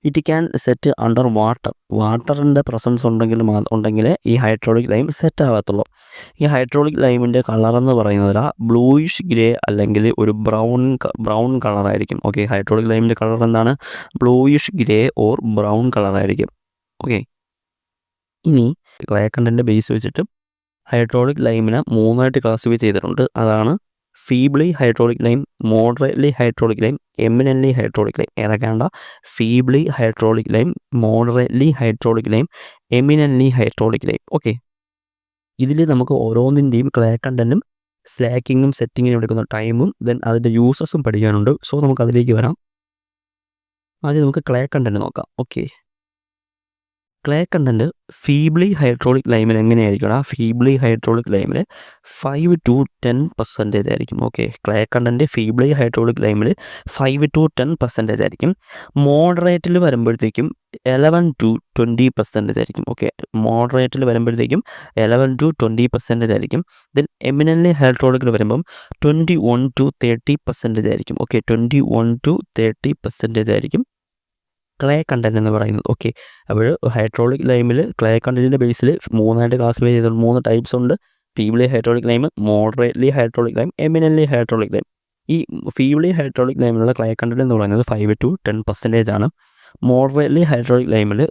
ഇറ്റ് ക്യാൻ സെറ്റ് അണ്ടർ വാട്ടറിൻ്റെ പ്രസൻസ് ഉണ്ടെങ്കിൽ ഈ ഹൈഡ്രോളിക് ലൈം സെറ്റ് ആകത്തുള്ളൂ. ഈ ഹൈഡ്രോളിക് ലൈമിൻ്റെ കളറെന്ന് പറയുന്നത് ബ്ലൂയിഷ് ഗ്രേ അല്ലെങ്കിൽ ഒരു ബ്രൗൺ കളറായിരിക്കും. ഓക്കെ, ഹൈഡ്രോളിക് ലൈമിൻ്റെ കളർ എന്താണ്? ബ്ലൂയിഷ് ഗ്രേ ഓർ ബ്രൗൺ കളറായിരിക്കും. ഓക്കെ, ഇനി ക്ലേ കണ്ടൻറ്റ് ബേസ് വെച്ചിട്ട് ഹൈഡ്രോളിക് ലൈമിനെ 3ആയിട്ട് ക്ലാസിഫൈ ചെയ്തിട്ടുണ്ട്. അതാണ് feebly hydraulic lime, moderately hydraulic lime, eminently hydraulic lime. ഏതൊക്കെയാണ്ട? Feebly hydraulic lime, moderately hydraulic lime, eminently hydraulic lime. Okay, ഇതിൽ നമുക്ക് ഓരോന്നിൻ്റെയും ക്ലേ കണ്ടൻറ്റും സ്ലാക്കിങ്ങും സെറ്റിങ്ങിനും എടുക്കുന്ന ടൈമും ദെൻ അതിൻ്റെ യൂസസും പഠിക്കാനുണ്ട്. സോ നമുക്ക് അതിലേക്ക് വരാം. ആദ്യം നമുക്ക് ക്ലേ കണ്ടൻറ്റ് നോക്കാം. Okay, clay content feebly hydraulic ലൈമിൽ എങ്ങനെയായിരിക്കും? ഫീബ്ലി ഹൈഡ്രോളിക് ലൈമിൽ 5 to 10% ആയിരിക്കും. Okay, clay content feebly hydraulic ലൈമിൽ 5 to 10% ആയിരിക്കും. മോഡറേറ്റിൽ വരുമ്പോഴത്തേക്കും 11 to 20% ആയിരിക്കും. ഓക്കെ, മോഡറേറ്റിൽ വരുമ്പോഴത്തേക്കും 11 to 20% ആയിരിക്കും. ദെൻ എമിനൻ്റ്ലി ഹൈഡ്രോളിക്കിൽ വരുമ്പം 21 to 30% ആയിരിക്കും. ഓക്കെ, 21 to 30% ആയിരിക്കും ക്ലേ കണ്ടൻറ്റ് എന്ന് പറയുന്നത്. ഓക്കെ, അപ്പോൾ ഹൈഡ്രോളിക് ലൈമിൽ ക്ലേ കണ്ടൻറ്റിൻ്റെ ബേസിൽ 3ആയിട്ട് ക്ലാസിഫൈ ചെയ്തിട്ടുണ്ട്. 3 ടൈപ്സ് ഉണ്ട്. Feebly hydraulic lime, moderately hydraulic lime, eminently hydraulic lime. ഈ ഫീബ്ലി ഹൈഡ്രോളിക് ലൈമിലുള്ള ക്ലേ കണ്ടൻറ്റ് എന്ന് പറയുന്നത് 5 to 10% ആണ്. മോഡറേറ്റ്ലി ഹൈഡ്രോളിക് ലൈമിൽ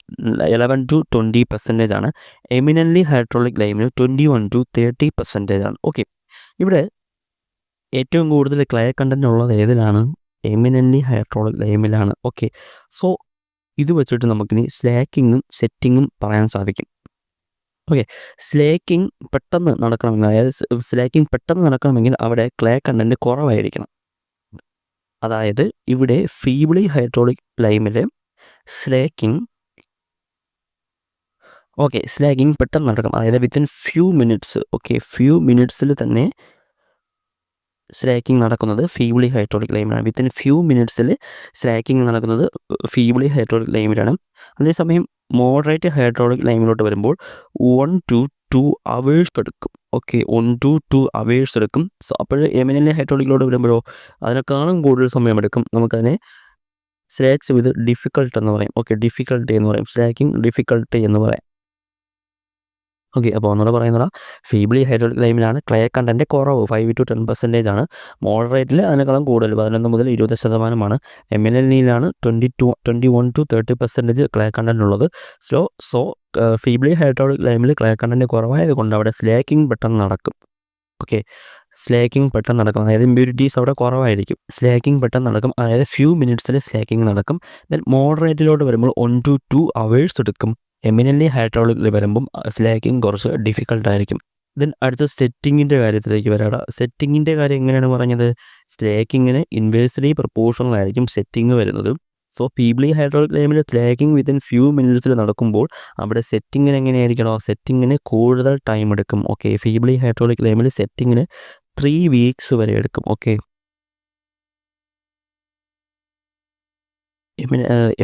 11 to 20% ആണ്. എമിനൻ്റ്ലി ഹൈഡ്രോളിക് ലൈമിൽ 21 to 30% ആണ്. ഓക്കെ, ഇവിടെ ഏറ്റവും കൂടുതൽ ക്ലേ കണ്ടൻറ്റ് ഉള്ളത് ഏതിലാണ്? എമിനൻ്റ്ലി ഹൈഡ്രോളിക് ലൈമിലാണ്. ഓക്കെ, സോ ഇത് വെച്ചിട്ട് നമുക്കിനി സ്ലാക്കിങ്ങും സെറ്റിങ്ങും പറയാൻ സാധിക്കും. ഓക്കെ, സ്ലാക്കിങ് പെട്ടെന്ന് നടക്കണമെങ്കിൽ, അതായത് സ്ലാക്കിങ് പെട്ടെന്ന് നടക്കണമെങ്കിൽ അവിടെ ക്ലേ കണ്ടൻറ്റ് കുറവായിരിക്കണം. അതായത് ഇവിടെ ഫീബ്ലി ഹൈഡ്രോളിക് ലൈമിൽ സ്ലാക്കിങ് പെട്ടെന്ന് നടക്കും. അതായത് within few minutes. Okay, few മിനിറ്റ്സിൽ തന്നെ സ്ലാക്കിങ് നടക്കുന്നത് ഫീബ്ലി ഹൈഡ്രോളിക് ലൈമിലാണ്. വിത്തിൻ ഫ്യൂ മിനിറ്റ്സിൽ സ്ലാക്കിങ് നടക്കുന്നത് ഫീബ്ലി ഹൈഡ്രോളിക് ലൈമിലാണ്. അതേസമയം മോഡറേറ്റ് ഹൈഡ്രോളിക് ലൈമിലോട്ട് വരുമ്പോൾ 1 to 2 hours എടുക്കും. ഓക്കെ, 1 to 2 hours എടുക്കും. സോ അപ്പോൾ എമിനൻ്റ്ലി ഹൈഡ്രോളിക്കിലോട്ട് വരുമ്പോഴോ അതിനേക്കാളും കൂടുതൽ സമയമെടുക്കും. നമുക്കതിനെ സ്ലാക്സ് വിത്ത് ഡിഫിക്കൾട്ട് എന്ന് പറയും. ഓക്കെ, ഡിഫിക്കൽട്ടി എന്ന് പറയും. സ്ലാക്കിങ് ഡിഫിക്കൽട്ടി എന്ന് പറയാം. ഓക്കെ, അപ്പോൾ ഒന്നുകൂടെ പറയുന്നത് ഫീബ്ലി ഹൈഡ്രോളിക് ലൈമിലാണ് ക്ലേ കണ്ടൻറ്റ് കുറവ്, 5 to 10% ആണ്. മോഡറേറ്റിൽ അതിനേക്കാളും കൂടുതൽ 11 മുതൽ 20% എമിനൻ്റ്ലിയിലാണ് 21 to 30% ക്ലേ കണ്ടൻറ്റ് ഉള്ളത്. സോ ഫീബ്ലി ഹൈഡ്രോളിക് ലൈമിൽ ക്ലേ കണ്ടൻറ്റ് കുറവായത് കൊണ്ട് അവിടെ സ്ലാക്കിങ് പെട്ടെന്ന് നടക്കും. ഓക്കെ, സ്ലാക്കിങ് പെട്ടെന്ന് നടക്കും. അതായത് ഇമ്പ്യൂരിറ്റീസ് അവിടെ കുറവായിരിക്കും. സ്ലാക്കിങ് പെട്ടെന്ന് നടക്കും. അതായത് ഫ്യൂ മിനിറ്റ്സിൽ സ്ലാക്കിങ് നടക്കും. ദെൻ മോഡറേറ്റിലോട്ട് വരുമ്പോൾ 1 to 2 hours എടുക്കും. എമിനൻ്റ്ലി ഹൈഡ്രോളിക്കിൽ വരുമ്പം സ്ലാക്കിങ് കുറച്ച് ഡിഫിക്കൽട്ടായിരിക്കും. ദെൻ അടുത്ത സെറ്റിങ്ങിൻ്റെ കാര്യത്തിലേക്ക് വരാം. സെറ്റിങ്ങിൻ്റെ കാര്യം എങ്ങനെയാണ് പറഞ്ഞത്? സ്ലാക്കിങ്ങിന് ഇൻവേഴ്സ്ലി പ്രൊപ്പോർഷണൽ ആയിരിക്കും സെറ്റിങ് വരുന്നത്. സോ ഫീബ്ലി ഹൈഡ്രോളിക് ലൈമിൽ സ്ലാക്കിങ് വിത്തിൻ ഫ്യൂ മിനിറ്റ്സിൽ നടക്കുമ്പോൾ അവിടെ സെറ്റിങ്ങിന് എങ്ങനെയായിരിക്കണം? സെറ്റിങ്ങിന് കൂടുതൽ ടൈം എടുക്കും. ഓക്കെ, ഫീബ്ലി ഹൈഡ്രോളിക് ലൈമിൽ സെറ്റിങ്ങിന് 3 weeks വരെ എടുക്കും. ഓക്കെ,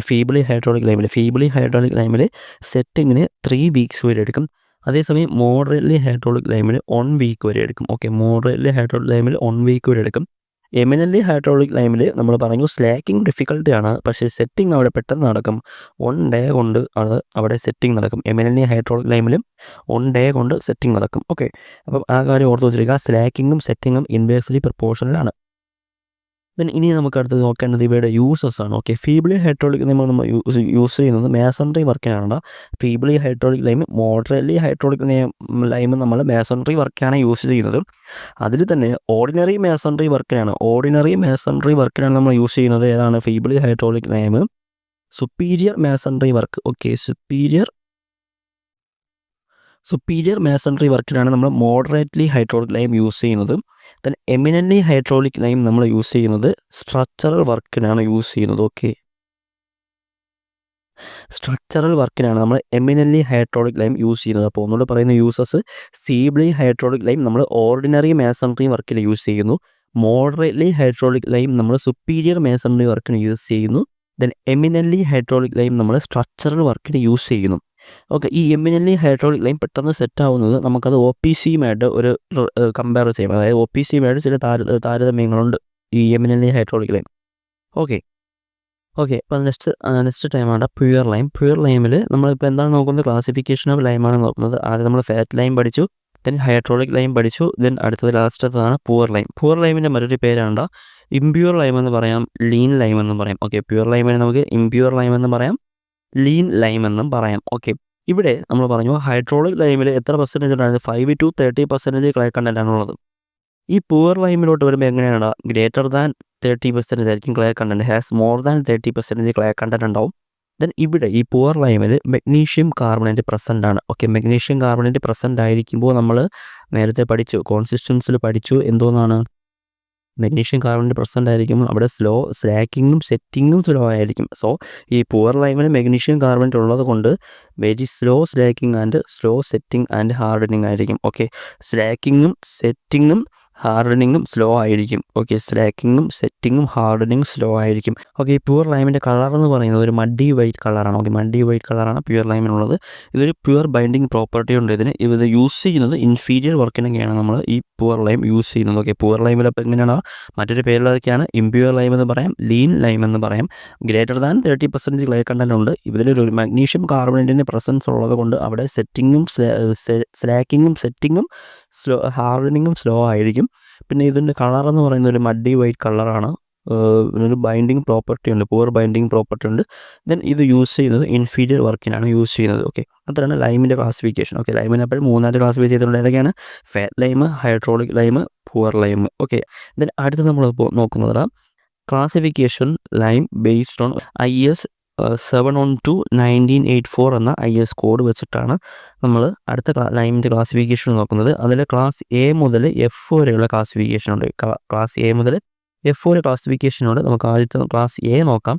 ഫീബ്ലി ഹൈഡ്രോളിക് ലൈമിൽ സെറ്റിങ്ങിന് 3 weeks വരെ എടുക്കും. അതേസമയം മോഡറേറ്റ്ലി ഹൈഡ്രോളിക് ലൈമിൽ 1 week വരെ എടുക്കും. ഓക്കെ, മോഡറേറ്റ്ലി ഹൈഡ്രോളിക് ലൈമിൽ 1 week വരെ എടുക്കും. എമിനൻ്റ്ലി ഹൈഡ്രോളിക് ലൈമിൽ നമ്മൾ പറഞ്ഞു സ്ലാക്കിങ് ഡിഫിക്കൽട്ടിയാണ്, പക്ഷേ സെറ്റിംഗ് അവിടെ പെട്ടെന്ന് നടക്കും. 1 day കൊണ്ട് അവിടെ സെറ്റിംഗ് നടക്കും. എമിനൻ്റ്ലി ഹൈഡ്രോളിക് ലൈമിലും 1 day കൊണ്ട് സെറ്റിംഗ് നടക്കും. ഓക്കെ, അപ്പം ആ കാര്യം ഓർത്ത് വെച്ചിരിക്കുക. സ്ലാക്കിങ്ങും സെറ്റിങ്ങും ഇൻവേഴ്സ്ലി പ്രൊപ്പോർഷണലാണ്. ദെൻ ഇനി നമുക്ക് അടുത്ത് നോക്കേണ്ടത് ഇവയുടെ യൂസസ് ആണ്. ഓക്കെ, ഫീബ്ലി ഹൈഡ്രോളിക് നമ്മൾ യൂസ് ചെയ്യുന്നത് മേസൺറി വർക്കിനാണ്. Feebly hydraulic lime, moderately hydraulic lime നമ്മൾ മേസൺറി വർക്കാണ് യൂസ് ചെയ്യുന്നത്. അതിൽ തന്നെ ഓർഡിനറി മേസൺറി വർക്കിനാണ് നമ്മൾ യൂസ് ചെയ്യുന്നത്. ഏതാണ്? Feebly hydraulic lime, superior masonry work. Okay, superior masonry വർക്കിനാണ് നമ്മൾ മോഡറേറ്റ്ലി ഹൈഡ്രോളിക് ലൈം യൂസ് ചെയ്യുന്നത്. ദെൻ എമിനൻ്റ്ലി ഹൈഡ്രോളിക് ലൈം നമ്മൾ യൂസ് ചെയ്യുന്നത് സ്ട്രക്ചറൽ വർക്കിനാണ് യൂസ് ചെയ്യുന്നത്. ഓക്കെ, സ്ട്രക്ചറൽ വർക്കിനാണ് നമ്മൾ എമിനൻ്റ്ലി ഹൈഡ്രോളിക് ലൈം യൂസ് ചെയ്യുന്നത്. അപ്പോൾ ഒന്നുകൂടെ പറയുന്ന യൂസസ്: ഫീബ്ലി ഹൈഡ്രോളിക് ലൈം നമ്മൾ ഓർഡിനറി മേസൺറി വർക്കിൽ യൂസ് ചെയ്യുന്നു. മോഡറേറ്റ്ലി ഹൈഡ്രോളിക് ലൈം നമ്മൾ സുപ്പീരിയർ മേസൺറി വർക്കിന് യൂസ് ചെയ്യുന്നു. ദെൻ എമിനൻ്റ്ലി ഹൈഡ്രോളിക് ലൈം നമ്മൾ സ്ട്രക്ചറൽ വർക്കിന് യൂസ് ചെയ്യുന്നു. ഓക്കെ, ഈ എമിനൻ്റ്ലി ഹൈഡ്രോളിക് ലൈം പെട്ടെന്ന് സെറ്റ് ആവുന്നത് നമുക്കത് ഒ പി സിയുമായിട്ട് ഒരു കമ്പയർ ചെയ്യാം. അതായത് ഒ പി സിയുമായിട്ട് ചില താരതമ്യങ്ങളുണ്ട് ഈ എമിനൻ്റ്ലി ഹൈഡ്രോളിക് ലൈം. ഓക്കെ, അപ്പോൾ നെക്സ്റ്റ് ടൈമാണ് പ്യുവർ ലൈം. പ്യുവർ ലൈമിൽ നമ്മളിപ്പോൾ എന്താണ് നോക്കുന്നത്? ക്ലാസിഫിക്കേഷൻ ഓഫ് ലൈമാണ് നോക്കുന്നത്. ആദ്യം നമ്മൾ ഫാറ്റ് ലൈം പഠിച്ചു, ദെൻ ഹൈഡ്രോളിക് ലൈം പഠിച്ചു, ദെൻ അടുത്തത് ലാസ്റ്റത്താണ് പുവർ ലൈം. പുവർ ലൈമിൻ്റെ മറ്റൊരു പേരാണ് ഇംപ്യൂർ ലൈം എന്ന് പറയാം, ലീൻ ലൈം എന്നും പറയാം. ഓക്കെ, പ്യുവർ ലൈമിനെ നമുക്ക് ഇംപ്യൂർ ലൈം എന്നും പറയാം, ലീൻ ലൈം എന്നും പറയാം. ഓക്കെ, ഇവിടെ നമ്മൾ പറഞ്ഞു ഹൈഡ്രോളിക് ലൈമിൽ എത്ര പെർസെൻറ്റേജ് ഉണ്ടായിരുന്നു? 5 to 30% ക്ലേ കണ്ടൻ്റാണുള്ളത്. ഈ പുവർ ലൈമിലോട്ട് വരുമ്പോൾ എങ്ങനെയാണ്? ഗ്രേറ്റർ ദാൻ 30% ആയിരിക്കും clay content, has more than 30% clay content ഉണ്ടാവും. ദെൻ ഇവിടെ ഈ പുവർ ലൈമിൽ മെഗ്നീഷ്യം കാർബണേറ്റ് പ്രസൻ്റ് ആണ്. ഓക്കെ, മെഗ്നീഷ്യം കാർബണേറ്റ് പ്രസൻ്റ് ആയിരിക്കുമ്പോൾ നമ്മൾ നേരത്തെ പഠിച്ചു, കോൺസിസ്റ്റൻസിൽ പഠിച്ചു എന്തോന്നാണ്? മെഗ്നീഷ്യം കാർബണേറ്റ് പ്രസൻ്റ് ആയിരിക്കുമ്പോൾ അവിടെ സ്ലാക്കിങ്ങും സെറ്റിങ്ങും സ്ലോ ആയിരിക്കും. സോ ഈ പുവർ ലൈമിൽ മെഗ്നീഷ്യം കാർബണേറ്റ് ഉള്ളത് കൊണ്ട് very slow slacking and slow setting and hardening ആയിരിക്കും. ഓക്കെ, സ്ലാക്കിങ്ങും സെറ്റിങ്ങും ഹാർഡനിങ്ങും സ്ലോ ആയിരിക്കും. ഓക്കെ, സ്ലാക്കിങ്ങും സെറ്റിങ്ങും ഹാർഡനിങ്ങും സ്ലോ ആയിരിക്കും. ഓക്കെ, ഈ പ്യുവർ ലൈമിൻ്റെ കളർ എന്ന് പറയുന്നത് ഒരു മഡി വൈറ്റ് കളറാണ്. ഓക്കെ, മഡി വൈറ്റ് കളറാണ് പ്യുവർ ലൈമിനുള്ളത്. ഇതൊരു പ്യുവർ ബൈൻഡിങ് പ്രോപ്പർട്ടി ഉണ്ട് ഇതിന്. ഇത് യൂസ് ചെയ്യുന്നത് ഇൻഫീരിയർ വർക്കിനൊക്കെയാണ് നമ്മൾ ഈ പുവർ ലൈം യൂസ് ചെയ്യുന്നത്. ഓക്കെ, പുവർ ലൈമിൽ അപ്പോൾ എങ്ങനെയാണ്? മറ്റൊരു പേരിലൊക്കെയാണ് ഇംപ്യൂർ ലൈം എന്ന് പറയാം, ലീൻ ലൈം എന്ന് പറയാം. ഗ്രേറ്റർ ദാൻ 30% ക്ലേ കണ്ടൻ്റ് ഉണ്ട്. ഇതിലൊരു മാഗ്നീഷ്യം കാർബണേറ്റിൻ്റെ പ്രസൻസ് ഉള്ളത് കൊണ്ട് അവിടെ സെറ്റിങ്ങും സ്ലാക്കിങ്ങും സെറ്റിങ്ങും ഹാർഡനിങ്ങും സ്ലോ ആയിരിക്കും. പിന്നെ ഇതിൻ്റെ കളർ എന്ന് പറയുന്നത് ഒരു മഡി വൈറ്റ് കളറാണ്. ഒരു ബൈൻഡിങ് പ്രോപ്പർട്ടി ഉണ്ട്, പുവർ ബൈൻഡിങ് പ്രോപ്പർട്ടി ഉണ്ട്. ദെൻ ഇത് യൂസ് ചെയ്യുന്നത് ഇൻഫീരിയർ വർക്കിനാണ് യൂസ് ചെയ്യുന്നത്. ഓക്കെ, അത്രയാണ് ലൈമിൻ്റെ ക്ലാസിഫിക്കേഷൻ. ഓക്കെ, ലൈമിനെ അപ്പോൾ 3 ക്ലാസിഫൈ ചെയ്തിട്ടുണ്ട്. ഏതൊക്കെയാണ്? Fat lime, hydraulic lime, poor lime. Okay, then അടുത്ത് നമ്മൾ നോക്കുന്നത് classification lime based on IS 712-1984 എന്ന IS കോഡ് വെച്ചിട്ടാണ് നമ്മൾ അടുത്ത ലൈമിൻ്റെ ക്ലാസിഫിക്കേഷൻ നോക്കുന്നത്. അതിൽ ക്ലാസ് എ മുതൽ F വരെയുള്ള ക്ലാസിഫിക്കേഷൻ ഉണ്ട്. ക്ലാസ് എ മുതൽ F വരെ ക്ലാസിഫിക്കേഷനോട് നമുക്ക് ആദ്യത്തെ ക്ലാസ് എ നോക്കാം.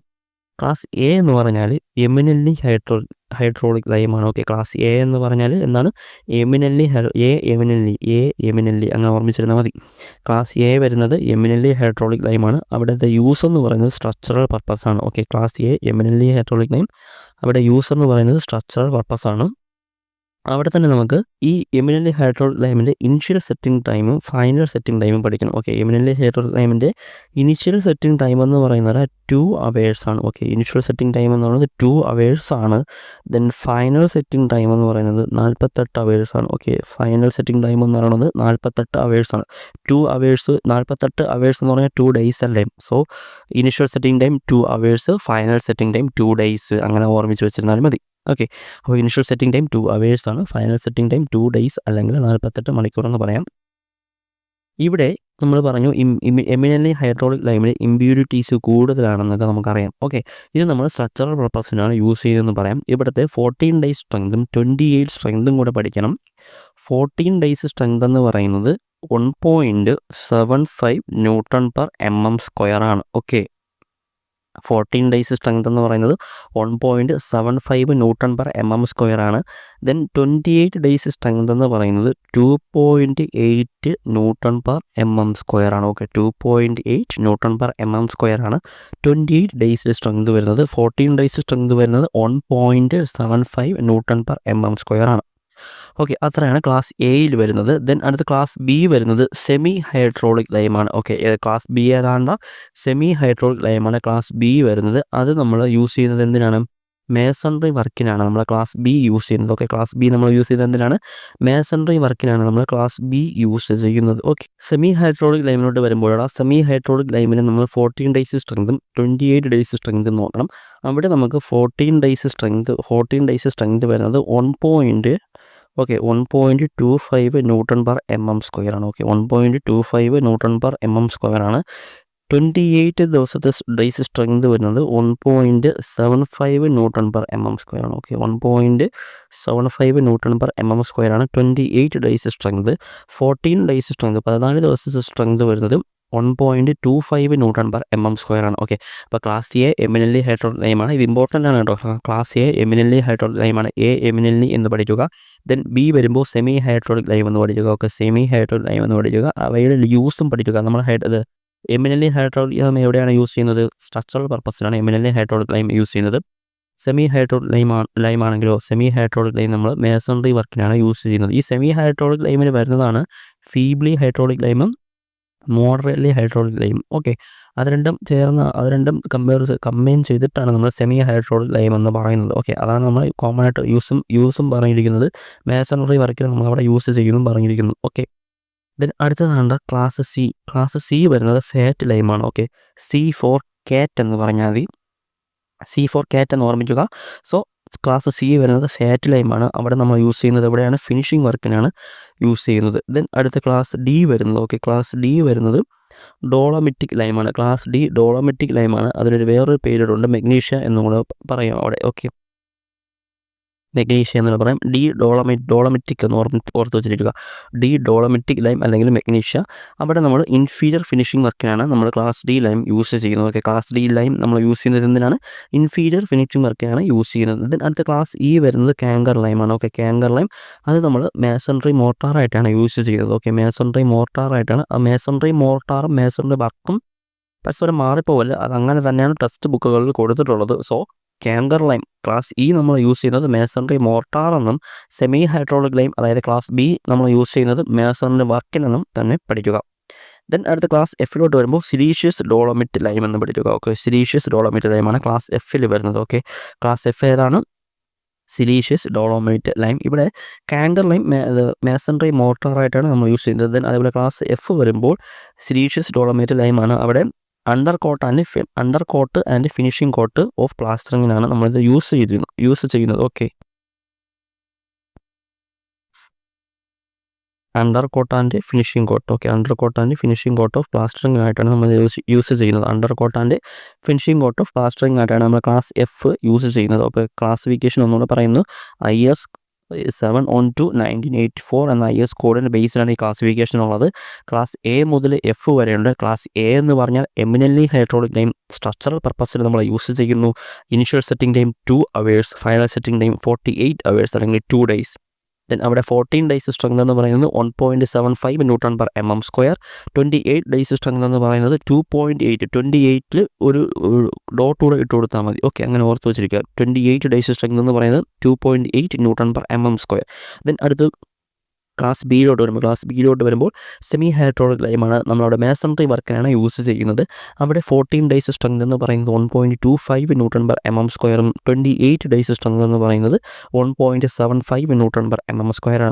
ക്ലാസ് എ എന്ന് പറഞ്ഞാൽ എമിനൻ്റ്ലി ഹൈഡ്രോളിക് ലൈമാണ്. ഓക്കെ, ക്ലാസ് എ എന്ന് പറഞ്ഞാൽ എന്താണ്? എമിനൻ്റ്ലി അങ്ങനെ ഓർമ്മിച്ചിരുന്നാൽ മതി. ക്ലാസ് എ വരുന്നത് എമിനൻ്റ്ലി ഹൈഡ്രോളിക് ലൈമാണ്. അവിടുത്തെ യൂസ് എന്ന് പറയുന്നത് സ്ട്രക്ചറൽ പർപ്പസ് ആണ്. Okay, class A eminently hydraulic lime, അവിടെ യൂസ് എന്ന് പറയുന്നത് സ്ട്രക്ചറൽ പർപ്പസ് ആണ്. അവിടെ തന്നെ നമുക്ക് ഈ എമിനൻ്റ്ലി ഹൈഡ്രോളിക് ലൈമിൻ്റെ ഇനിഷ്യൽ സെറ്റിംഗ് ടൈമും ഫൈനൽ സെറ്റിംഗ് ടൈമും പഠിക്കണം. ഓക്കെ, എമിനൻ്റ്ലി ഹൈഡ്രോളിക് ലൈമിൻ്റെ ഇനിഷ്യൽ സെറ്റിംഗ് ടൈം എന്ന് പറയുന്നത് 2 hours ആണ്. ഓക്കെ, ഇനിഷ്യൽ സെറ്റിംഗ് ടൈം എന്ന് പറയുന്നത് 2 hours ആണ്. ദെൻ ഫൈനൽ സെറ്റിംഗ് ടൈം എന്ന് പറയുന്നത് 48 hours ആണ്. ഓക്കെ, ഫൈനൽ സെറ്റിംഗ് ടൈം എന്ന് പറയുന്നത് 48 hours ആണ്. 2 hours 48 hours എന്ന് പറഞ്ഞാൽ 2 days അല്ലേ. So initial setting time 2 hours, final setting time 2 days, അങ്ങനെ ഓർമ്മിച്ച് വെച്ചിരുന്നാലും മതി. ഓക്കെ, അപ്പോൾ ഇനിഷ്യൽ സെറ്റിംഗ് ടൈം 2 hours ആണ്, ഫൈനൽ സെറ്റിംഗ് ടൈം 2 days അല്ലെങ്കിൽ 48 മണിക്കൂർ എന്ന് പറയാം. ഇവിടെ നമ്മൾ പറഞ്ഞു എമിനൻ്റ്ലി ഹൈഡ്രോളിക് ലൈമിൽ ഇമ്പ്യൂരിറ്റീസ് കൂടുതലാണെന്നൊക്കെ നമുക്കറിയാം. ഓക്കെ, ഇത് നമ്മൾ സ്ട്രക്ചറൽ പർപ്പസിനാണ് യൂസ് ചെയ്തതെന്ന് പറയാം. ഇവിടുത്തെ 14 days സ്ട്രെങ്തും 28 സ്ട്രെങ്തും കൂടെ പഠിക്കണം. 14 days സ്ട്രെങ്ത് എന്ന് പറയുന്നത് 1.75 Newton/mm² ആണ്. ഓക്കെ, 14 days സ്ട്രെങ്ത് എന്ന് പറയുന്നത് 1.75 Newton/mm² ആണ്. ദെൻ 28 days സ്ട്രെങ്ത് എന്ന് പറയുന്നത് 2.8 Newton/mm² ആണ്. ഓക്കെ, 2.8 Newton/mm² ആണ് 28 days സ്ട്രെങ്ത് വരുന്നത്. 14 days സ്ട്രെങ്ത് വരുന്നത് 1.75 Newton/mm² ആണ്. ഓക്കെ, അത്രയാണ് ക്ലാസ് എയിൽ വരുന്നത്. ദെൻ അടുത്ത ക്ലാസ് ബി വരുന്നത് സെമി ഹൈഡ്രോളിക് ലൈമാണ്. ഓക്കെ, ക്ലാസ് ബി ഏതാണ്ട് സെമി ഹൈഡ്രോളിക് ലൈമാണ് ക്ലാസ് ബി വരുന്നത്. അത് നമ്മൾ യൂസ് ചെയ്യുന്നത് എന്തിനാണ്? മേസൺറി വർക്കിനാണ് നമ്മൾ ക്ലാസ് ബി യൂസ് ചെയ്യുന്നത്. ഓക്കെ, ക്ലാസ് ബി നമ്മൾ യൂസ് ചെയ്യുന്നത് എന്തിനാണ്? മേസൺറി വർക്കിനാണ് നമ്മൾ ക്ലാസ് ബി യൂസ് ചെയ്യുന്നത്. ഓക്കെ, സെമി ഹൈഡ്രോളിക് ലൈമിലോട്ട് വരുമ്പോഴാണ് സെമി ഹൈഡ്രോളിക് ലൈമിന് നമ്മൾ 14 days സ്ട്രെങ്തും 28 days സ്ട്രെങ്തും നോക്കണം. അവിടെ നമുക്ക് 14 days സ്ട്രെങ്ത് വരുന്നത് 1.25 Newton/mm² ആണ്. ഓക്കെ, 1.25 Newton/mm² ആണ്. 28 ദിവസത്തെ ഡേയ്സ് സ്ട്രെങ്ത് വരുന്നത് 1.75 Newton/mm² ആണ്. ഓക്കെ, 1.75 Newton/mm² ആണ് 28 days സ്ട്രെങ്ത്. 14 days സ്ട്രെങ്ത് 14 ദിവസത്തെ സ്ട്രെങ്ത് വരുന്നത് 1.25 Newton/mm² ആണ്. ഓക്കെ, അപ്പോൾ ക്ലാസ് എ എമിനൻ്റ്ലി ഹൈഡ്രോളിക് ലൈമാണ്. ഇത് ഇമ്പോർട്ടൻ്റ് ആണ് കേട്ടോ. ക്ലാസ് എ എമിനൻ്റ്ലി ഹൈഡ്രോളിക് ലൈമാണ്. എ എമിനൻ്റ്ലി എന്ന് പഠിക്കുക. ദെൻ ബി വരുമ്പോൾ സെമി ഹൈഡ്രോളിക് ലൈം എന്ന് പഠിക്കുക. ഓക്കെ, സെമി ഹൈഡ്രോളിക് ലൈം എന്ന് പഠിക്കുക. അവയുടെ യൂസും പഠിക്കുക. നമ്മൾ എമിനൻ്റ്ലി ഹൈഡ്രോളിക് ലൈം എവിടെയാണ് യൂസ് ചെയ്യുന്നത്? സ്ട്രക്ചറൽ പർപ്പസിലാണ് എമിനൻ്റ്ലി ഹൈഡ്രോളിക് ലൈം യൂസ് ചെയ്യുന്നത്. സെമി ഹൈഡ്രോളിക് ലൈം ആണെങ്കിലോ സെമി ഹൈഡ്രോളിക് ലൈം നമ്മൾ മേസണറി വർക്കിനാണ് യൂസ് ചെയ്യുന്നത്. ഈ സെമി ഹൈഡ്രോളിക് ലൈമിന് വരുന്നതാണ് ഫീബ്ലി ഹൈഡ്രോളിക് ലൈമും മോഡറേറ്റ്ലി ഹൈഡ്രോളിക് ലൈം. ഓക്കെ, അത് രണ്ടും കമ്പൈൻ ചെയ്തിട്ടാണ് നമ്മൾ സെമി ഹൈഡ്രോളിക് ലൈം എന്ന് പറയുന്നത്. ഓക്കെ, അതാണ് നമ്മൾ കോമൺ ആയിട്ട് യൂസും പറഞ്ഞിരിക്കുന്നത്. മേസണറി വർക്കിൽ നമ്മൾ അവിടെ യൂസ് ചെയ്യുന്നതും പറഞ്ഞിരിക്കുന്നു. ഓക്കെ, ദെൻ അടുത്തതാണ് ക്ലാസ് സി വരുന്നത് ഫാറ്റ് ലൈമാണ്. ഓക്കെ, C4 കാറ്റ് എന്ന് പറഞ്ഞാൽ മതി. C4 കാറ്റ് എന്ന് ഓർമ്മിക്കുക. സോ ക്ലാസ് സി വരുന്നത് ഫാറ്റ് ലൈമാണ്. അവിടെ നമ്മൾ യൂസ് ചെയ്യുന്നത് എവിടെയാണ്? ഫിനിഷിംഗ് വർക്കിനാണ് യൂസ് ചെയ്യുന്നത്. ദെൻ അടുത്ത ക്ലാസ് ഡി വരുന്നത്. ഓക്കെ, ക്ലാസ് ഡി വരുന്നത് ഡോളോമിറ്റിക് ലൈമാണ്. Class D ഡോളോമിറ്റിക് ലൈമാണ്. അതിനൊരു വേറൊരു പേരിടുണ്ട്, മെഗ്നീഷ്യ എന്നും കൂടെ പറയാം അവിടെ. ഓക്കെ, മെഗ്നീഷ്യ എന്ന് പറയാം. ഡോളോമിറ്റിക് എന്ന് ഓർത്ത് വെച്ചിരിക്കുക. ഡോളോമിറ്റിക് ലൈം അല്ലെങ്കിൽ മെഗ്നീഷ്യ. അവിടെ നമ്മൾ ഇൻഫീരിയർ ഫിനിഷിംഗ് വർക്കിനാണ് നമ്മൾ ക്ലാസ് ഡി ലൈം യൂസ് ചെയ്യുന്നത്. ഓക്കെ, ക്ലാസ് ഡി ലൈം നമ്മൾ യൂസ് ചെയ്യുന്നത് എന്തിനാണ്? ഇൻഫീരിയർ ഫിനിഷിംഗ് വർക്കിനാണ് യൂസ് ചെയ്യുന്നത്. ദെൻ അടുത്ത ക്ലാസ് ഇ വരുന്നത് കാങ്കർ ലൈമാണ്. ഓക്കെ, കാങ്കർ ലൈം അത് നമ്മൾ മേസണറി മോർട്ടാറായിട്ടാണ് യൂസ് ചെയ്യുന്നത്. ഓക്കെ, മേസണറി മോർട്ടാറായിട്ടാണ്. ആ മേസണറി മോർട്ടാറും മേസണറി വർക്കും പരസ്പരം മാറിപ്പോവല്ല, അത് അങ്ങനെ തന്നെയാണ് ടെക്സ്റ്റ് ബുക്കുകളിൽ കൊടുത്തിട്ടുള്ളത്. So Kanker lime class E നമ്മൾ യൂസ് ചെയ്യുന്നത് മേസണറി മോർട്ടാർ എന്നും, സെമി ഹൈഡ്രോളിക് ലൈം അതായത് ക്ലാസ് ബി നമ്മൾ യൂസ് ചെയ്യുന്നത് മേസണറി വർക്കിനെന്നും തന്നെ പഠിക്കുക. ദെൻ അടുത്ത ക്ലാസ് എഫിലോട്ട് വരുമ്പോൾ സിലീഷ്യസ് ഡോളോമിറ്റ് ലൈം എന്ന് പഠിക്കുക. ഓക്കെ, സിലീഷ്യസ് ഡോളോമിറ്റ് ലൈമാണ് ക്ലാസ് എഫിൽ വരുന്നത്. ഓക്കെ, ക്ലാസ് എഫ് ഏതാണ്? Siliceous dolomite lime. ഇവിടെ കാങ്കർ ലൈം മേസണറി മോർട്ടാറായിട്ടാണ് നമ്മൾ യൂസ് ചെയ്യുന്നത്. ദെൻ അതേപോലെ ക്ലാസ് എഫ് വരുമ്പോൾ സിലീഷ്യസ് ഡോളോമൈറ്റ് ലൈമാണ്. അവിടെ under coat and finishing coat of പ്ലാസ്റ്ററിങ്ങിനാണ് നമ്മളിത് യൂസ് ചെയ്യുന്നത്. Okay, under coat and finishing coat. Okay, under coat and finishing coat of plastering ആയിട്ടാണ് നമ്മൾ യൂസ് ചെയ്യുന്നത്. Under coat and finishing coat of plastering ആയിട്ടാണ് നമ്മൾ ക്ലാസ് എഫ് യൂസ് ചെയ്യുന്നത്. അപ്പോൾ ക്ലാസിഫിക്കേഷൻ ഒന്നുകൂടെ പറയുന്നു. IS 7/2/1984 എന്ന IS കോഡിൻ്റെ ബേസിലാണ് ഈ ക്ലാസിഫിക്കേഷൻ ഉള്ളത്. ക്ലാസ് എ മുതൽ എഫ് വരെയുണ്ട്. ക്ലാസ് എ എന്ന് പറഞ്ഞാൽ എമിനൻ്റ്ലി ഹൈഡ്രോളിക് ലൈം സ്ട്രക്ചറൽ പർപ്പസിൽ നമ്മൾ യൂസ് ചെയ്യുന്നു. Initial setting time 2 hours, final setting time 48 hours അല്ലെങ്കിൽ 2 days. ദെൻ അവിടെ 14 days സ്ട്രെങ്ത് എന്ന് പറയുന്നത് 1.75 Nm². 28 days സ്ട്രെങ്ത് എന്ന് പറയുന്നത് 2.8. 28ൽ ഒരു ഡോട്ട് കൂടെ ഇട്ട് കൊടുത്താൽ മതി. ഓക്കെ, അങ്ങനെ ഓർത്ത് വെച്ചിരിക്കുക. 28 days സ്ട്രെങ്ത് എന്ന് പറയുന്നത് 2.8 Nm². ദെൻ അടുത്ത് ക്ലാസ് ബിയിലോട്ട് വരുമ്പോൾ സെമി ഹൈഡ്രോളിക് ലൈമാണ്. നമ്മളവിടെ മേസണറി വർക്കിനാണ് യൂസ് ചെയ്യുന്നത്. അവിടെ 14 days സ്ട്രെങ്ത് എന്ന് പറയുന്നത് 1.25 Nm². 28 days സ്ട്രെങ്ത് എന്ന് പറയുന്നത് 1.75 Nm².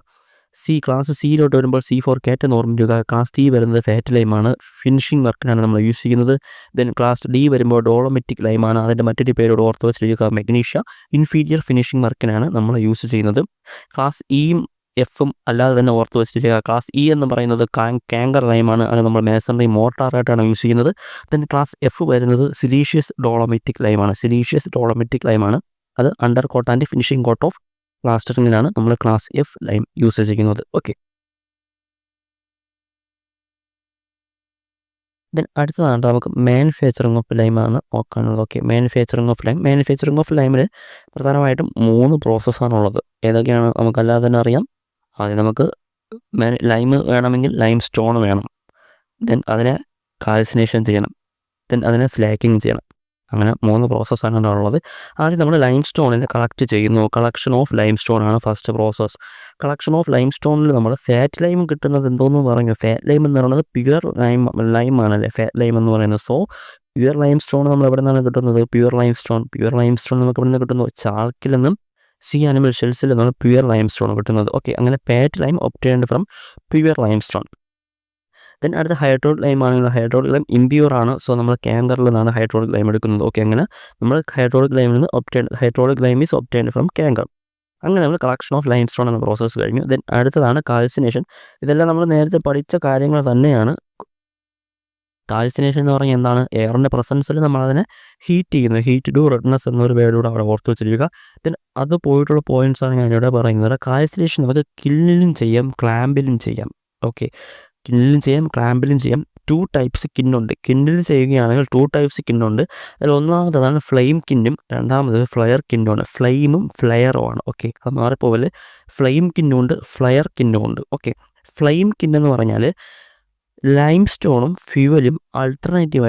ക്ലാസ് സിയിലോട്ട് വരുമ്പോൾ C4 കാറ്റ് എന്ന് ഓർമ്മിക്കുക. ക്ലാസ് ഡി വരുന്നത് ഫാറ്റ് ലൈമാണ്. ഫിനിഷിംഗ് വർക്കിനാണ് നമ്മൾ യൂസ് ചെയ്യുന്നത്. ദെൻ ക്ലാസ് ഡി വരുമ്പോൾ ഡോളോമിറ്റിക് ലൈമാണ്. അതിൻ്റെ മറ്റൊരു പേരോട് ഓർത്ത് വെച്ചിരിക്കുക, മെഗ്നീഷ്യ. ഇൻഫീരിയർ ഫിനിഷിംഗ് വർക്കിനാണ് നമ്മൾ യൂസ് ചെയ്യുന്നത്. ക്ലാസ് ഇയും എഫും അല്ലാതെ തന്നെ ഓർത്ത് വെച്ചിരിക്കുക. ക്ലാസ് ഇ എന്ന് പറയുന്നത് കാങ്കർ ലൈമാണ്. അത് നമ്മൾ മേസണറി മോർട്ടാറായിട്ടാണ് യൂസ് ചെയ്യുന്നത്. ദെൻ ക്ലാസ് എഫ് വരുന്നത് സിലീഷ്യസ് ഡോളോമിറ്റിക് ലൈമാണ്. അത് under coat and finishing coat of പ്ലാസ്റ്ററിങ്ങിനാണ് നമ്മൾ ക്ലാസ് എഫ് ലൈം യൂസ് ചെയ്യുന്നത്. ഓക്കെ, ദെൻ അടുത്തതാണ് നമുക്ക് മാനുഫാക്ചറിങ് ഓഫ് ലൈമാണ് നോക്കാനുള്ളത്. ഓക്കെ, മാനുഫാക്ചറിങ് ഓഫ് ലൈമിൽ പ്രധാനമായിട്ടും 3 പ്രോസസ്സാണുള്ളത്. ഏതൊക്കെയാണ് നമുക്കല്ലാതെ തന്നെ അറിയാം. ആദ്യം നമുക്ക് ലൈം വേണമെങ്കിൽ ലൈം സ്റ്റോൺ വേണം. ദെൻ അതിനെ കാൽസിനേഷൻ ചെയ്യണം. ദെൻ അതിനെ സ്ലാക്കിങ് ചെയ്യണം. അങ്ങനെ 3 പ്രോസസ്സാണ് ഉള്ളത്. ആദ്യം നമ്മൾ ലൈം സ്റ്റോണിനെ കളക്ട് ചെയ്യുന്നു. കളക്ഷൻ ഓഫ് ലൈം സ്റ്റോൺ ആണ് ഫസ്റ്റ് പ്രോസസ്സ്. കളക്ഷൻ ഓഫ് ലൈം സ്റ്റോണിൽ നമ്മൾ ഫാറ്റ് ലൈം കിട്ടുന്നത് എന്തോന്ന് പറഞ്ഞു? ഫാറ്റ് ലൈം എന്ന് പറയുന്നത് പ്യുവർ ലൈമാണല്ലേ ഫാറ്റ് ലൈം എന്ന് പറയുന്നത്. സോ പ്യുവർ ലൈം സ്റ്റോൺ നമ്മൾ എവിടെ നിന്നാണ് കിട്ടുന്നത്? പ്യുവർ ലൈം സ്റ്റോൺ നമുക്ക് എവിടെ നിന്ന് കിട്ടുന്നു? ചാക്കിൽ നിന്നും സീ ആനിമൽ ഷെൽസിൽ നിന്നാണ് പ്യുവർ ലൈം സ്റ്റോൺ കിട്ടുന്നത്. ഓക്കെ, അങ്ങനെ fat lime obtained from pure lime stone. Then അടുത്ത ഹൈഡ്രോളിക് ലൈം ആണെങ്കിൽ ഹൈഡ്രോളിക് ലൈം ഇമ്പ്യൂർ ആണ്. സോ നമ്മൾ കാങ്കറിൽ നിന്നാണ് ഹൈഡ്രോളിക് ലൈം എടുക്കുന്നത്. ഓക്കെ, അങ്ങനെ നമ്മൾ hydraulic lime is obtained from Kanker. അങ്ങനെ നമ്മൾ കളക്ഷൻ ഓഫ് ലൈം സ്റ്റോൺ എന്ന പ്രോസസ്സ് കഴിഞ്ഞു. ദെൻ അടുത്തതാണ് കാൽസിനേഷൻ. ഇതെല്ലാം നമ്മൾ നേരത്തെ പഠിച്ച കാര്യങ്ങൾ തന്നെയാണ്. കാൽസിനേഷൻ എന്ന് പറഞ്ഞാൽ എന്താണ്? എയറിൻ്റെ പ്രസൻസിൽ നമ്മളതിനെ ഹീറ്റ് ചെയ്യുന്നത്. ഹീറ്റ് ടു റെഡ്നെസ് എന്നൊരു വേർഡൂടെ അവിടെ ഓർത്ത് വെച്ചിരിക്കുക. ദെൻ അത് പോയിട്ടുള്ള പോയിൻറ്റ്സാണ് ഞാനിവിടെ പറയുന്നത്. കാൽസിനേഷൻ നമുക്ക് കില്ലിലും ചെയ്യാം, ക്ലാമ്പിലും ചെയ്യാം. ഓക്കെ, കില്ലിലും ചെയ്യാം, ക്ലാമ്പിലും ചെയ്യാം. 2 types കിന്നുണ്ട്. കിന്നിൽ ചെയ്യുകയാണെങ്കിൽ 2 types കിന്നുണ്ട്. അതിൽ ഒന്നാമതാണ് ഫ്ലെയിം കിന്നും, രണ്ടാമത് ഫ്ലയർ കിന്നുമാണ്. ഫ്ലെയിമും ഫ്ലെയറുമാണ്. ഓക്കെ, അത് മാറിപ്പോവല്. ഫ്ലെയിം കിന്നുണ്ട്, ഫ്ലയർ കിന്നുമുണ്ട്. ഓക്കെ, ഫ്ലെയിം കിന്നെന്ന് പറഞ്ഞാൽ ലൈം സ്റ്റോണും ഫ്യൂവലും ആൾട്ടർനേറ്റീവ്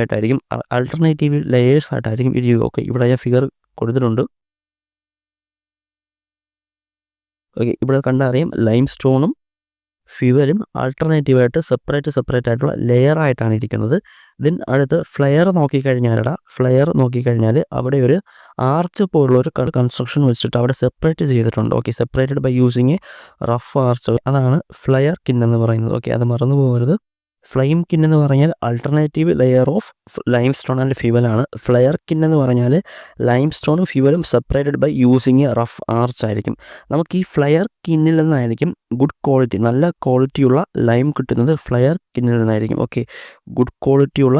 ലെയേഴ്സ് ആയിട്ടായിരിക്കും ഇരിക്കുക. ഓക്കെ, ഇവിടെ ഞാൻ ഫിഗർ കൊടുത്തിട്ടുണ്ട്. ഓക്കെ, ഇവിടെ കണ്ടറിയാം ലൈം സ്റ്റോണും ഫ്യൂവലും ആൾട്ടർനേറ്റീവായിട്ട് സെപ്പറേറ്റ് ആയിട്ടുള്ള ലെയർ ആയിട്ടാണ് ഇരിക്കുന്നത്. ദെൻ അടുത്ത് ഫ്ലെയർ നോക്കിക്കഴിഞ്ഞാൽ അവിടെ ഒരു ആർച്ച് പോലുള്ള ഒരു കൺസ്ട്രക്ഷൻ വെച്ചിട്ട് അവിടെ സെപ്പറേറ്റ് ചെയ്തിട്ടുണ്ട്. Okay, separated by using rough arch. അതാണ് ഫ്ലെയർ കിൻ എന്ന് പറയുന്നത്. ഓക്കെ, അത് മറന്നു പോകരുത്. ഫ്ലെയിം കിൻ എന്ന് പറഞ്ഞാൽ alternative layer of lime stone and ഫ്യൂവലാണ്. ഫ്ലെയർ കിൻ എന്ന് പറഞ്ഞാൽ ലൈം സ്റ്റോണും ഫ്യൂവലും separated by using a rough arch ആയിരിക്കും. നമുക്ക് ഈ ഫ്ലെയർ കിന്നിൽ നിന്നായിരിക്കും നല്ല ക്വാളിറ്റിയുള്ള ലൈം കിട്ടുന്നത്. ഫ്ലെയർ കിന്നിൽ നിന്നായിരിക്കും. ഓക്കെ, ഗുഡ് ക്വാളിറ്റിയുള്ള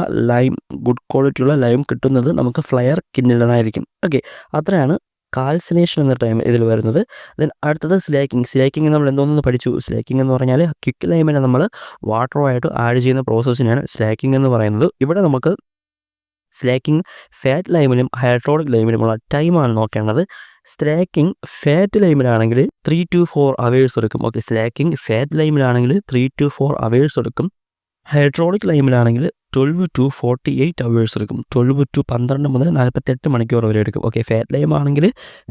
ലൈം കിട്ടുന്നത് നമുക്ക് ഫ്ലെയർ കിന്നിൽ നിന്നായിരിക്കും. ഓക്കെ, അത്രയാണ് കാൽസിനേഷൻ എന്ന ടൈം ഇതിൽ വരുന്നത്. ദെൻ അടുത്തത് സ്ലേക്കിംഗ് നമ്മൾ എന്തോന്ന് പഠിച്ചു. സ്ലേക്കിംഗ് എന്ന് പറഞ്ഞാൽ ക്വിക്ക് ലൈമിനെ നമ്മൾ വാട്ടറുമായിട്ട് ആഡ് ചെയ്യുന്ന പ്രോസസ്സിനാണ് സ്ലേക്കിംഗ് എന്ന് പറയുന്നത്. ഇവിടെ നമുക്ക് സ്ലേക്കിംഗ് ഫാറ്റ് ലൈമിലും ഹൈഡ്രോളിക് ലൈമിലുമുള്ള ടൈമാണ് നോക്കേണ്ടത്. സ്ലേക്കിംഗ് ഫാറ്റ് ലൈമിലാണെങ്കിൽ 3 to 4 hours എടുക്കും. ഓക്കെ, സ്ലേക്കിംഗ് ഫാറ്റ് ലൈമിലാണെങ്കിൽ 3 to 4 hours എടുക്കും. ഹൈഡ്രോളിക് ലൈമിലാണെങ്കിൽ 12 to 48 hours എടുക്കും. 12 മുതൽ 48 മണിക്കൂർ വരെ എടുക്കും. ഓക്കെ, ഫാറ്റ് ലൈം ആണെങ്കിൽ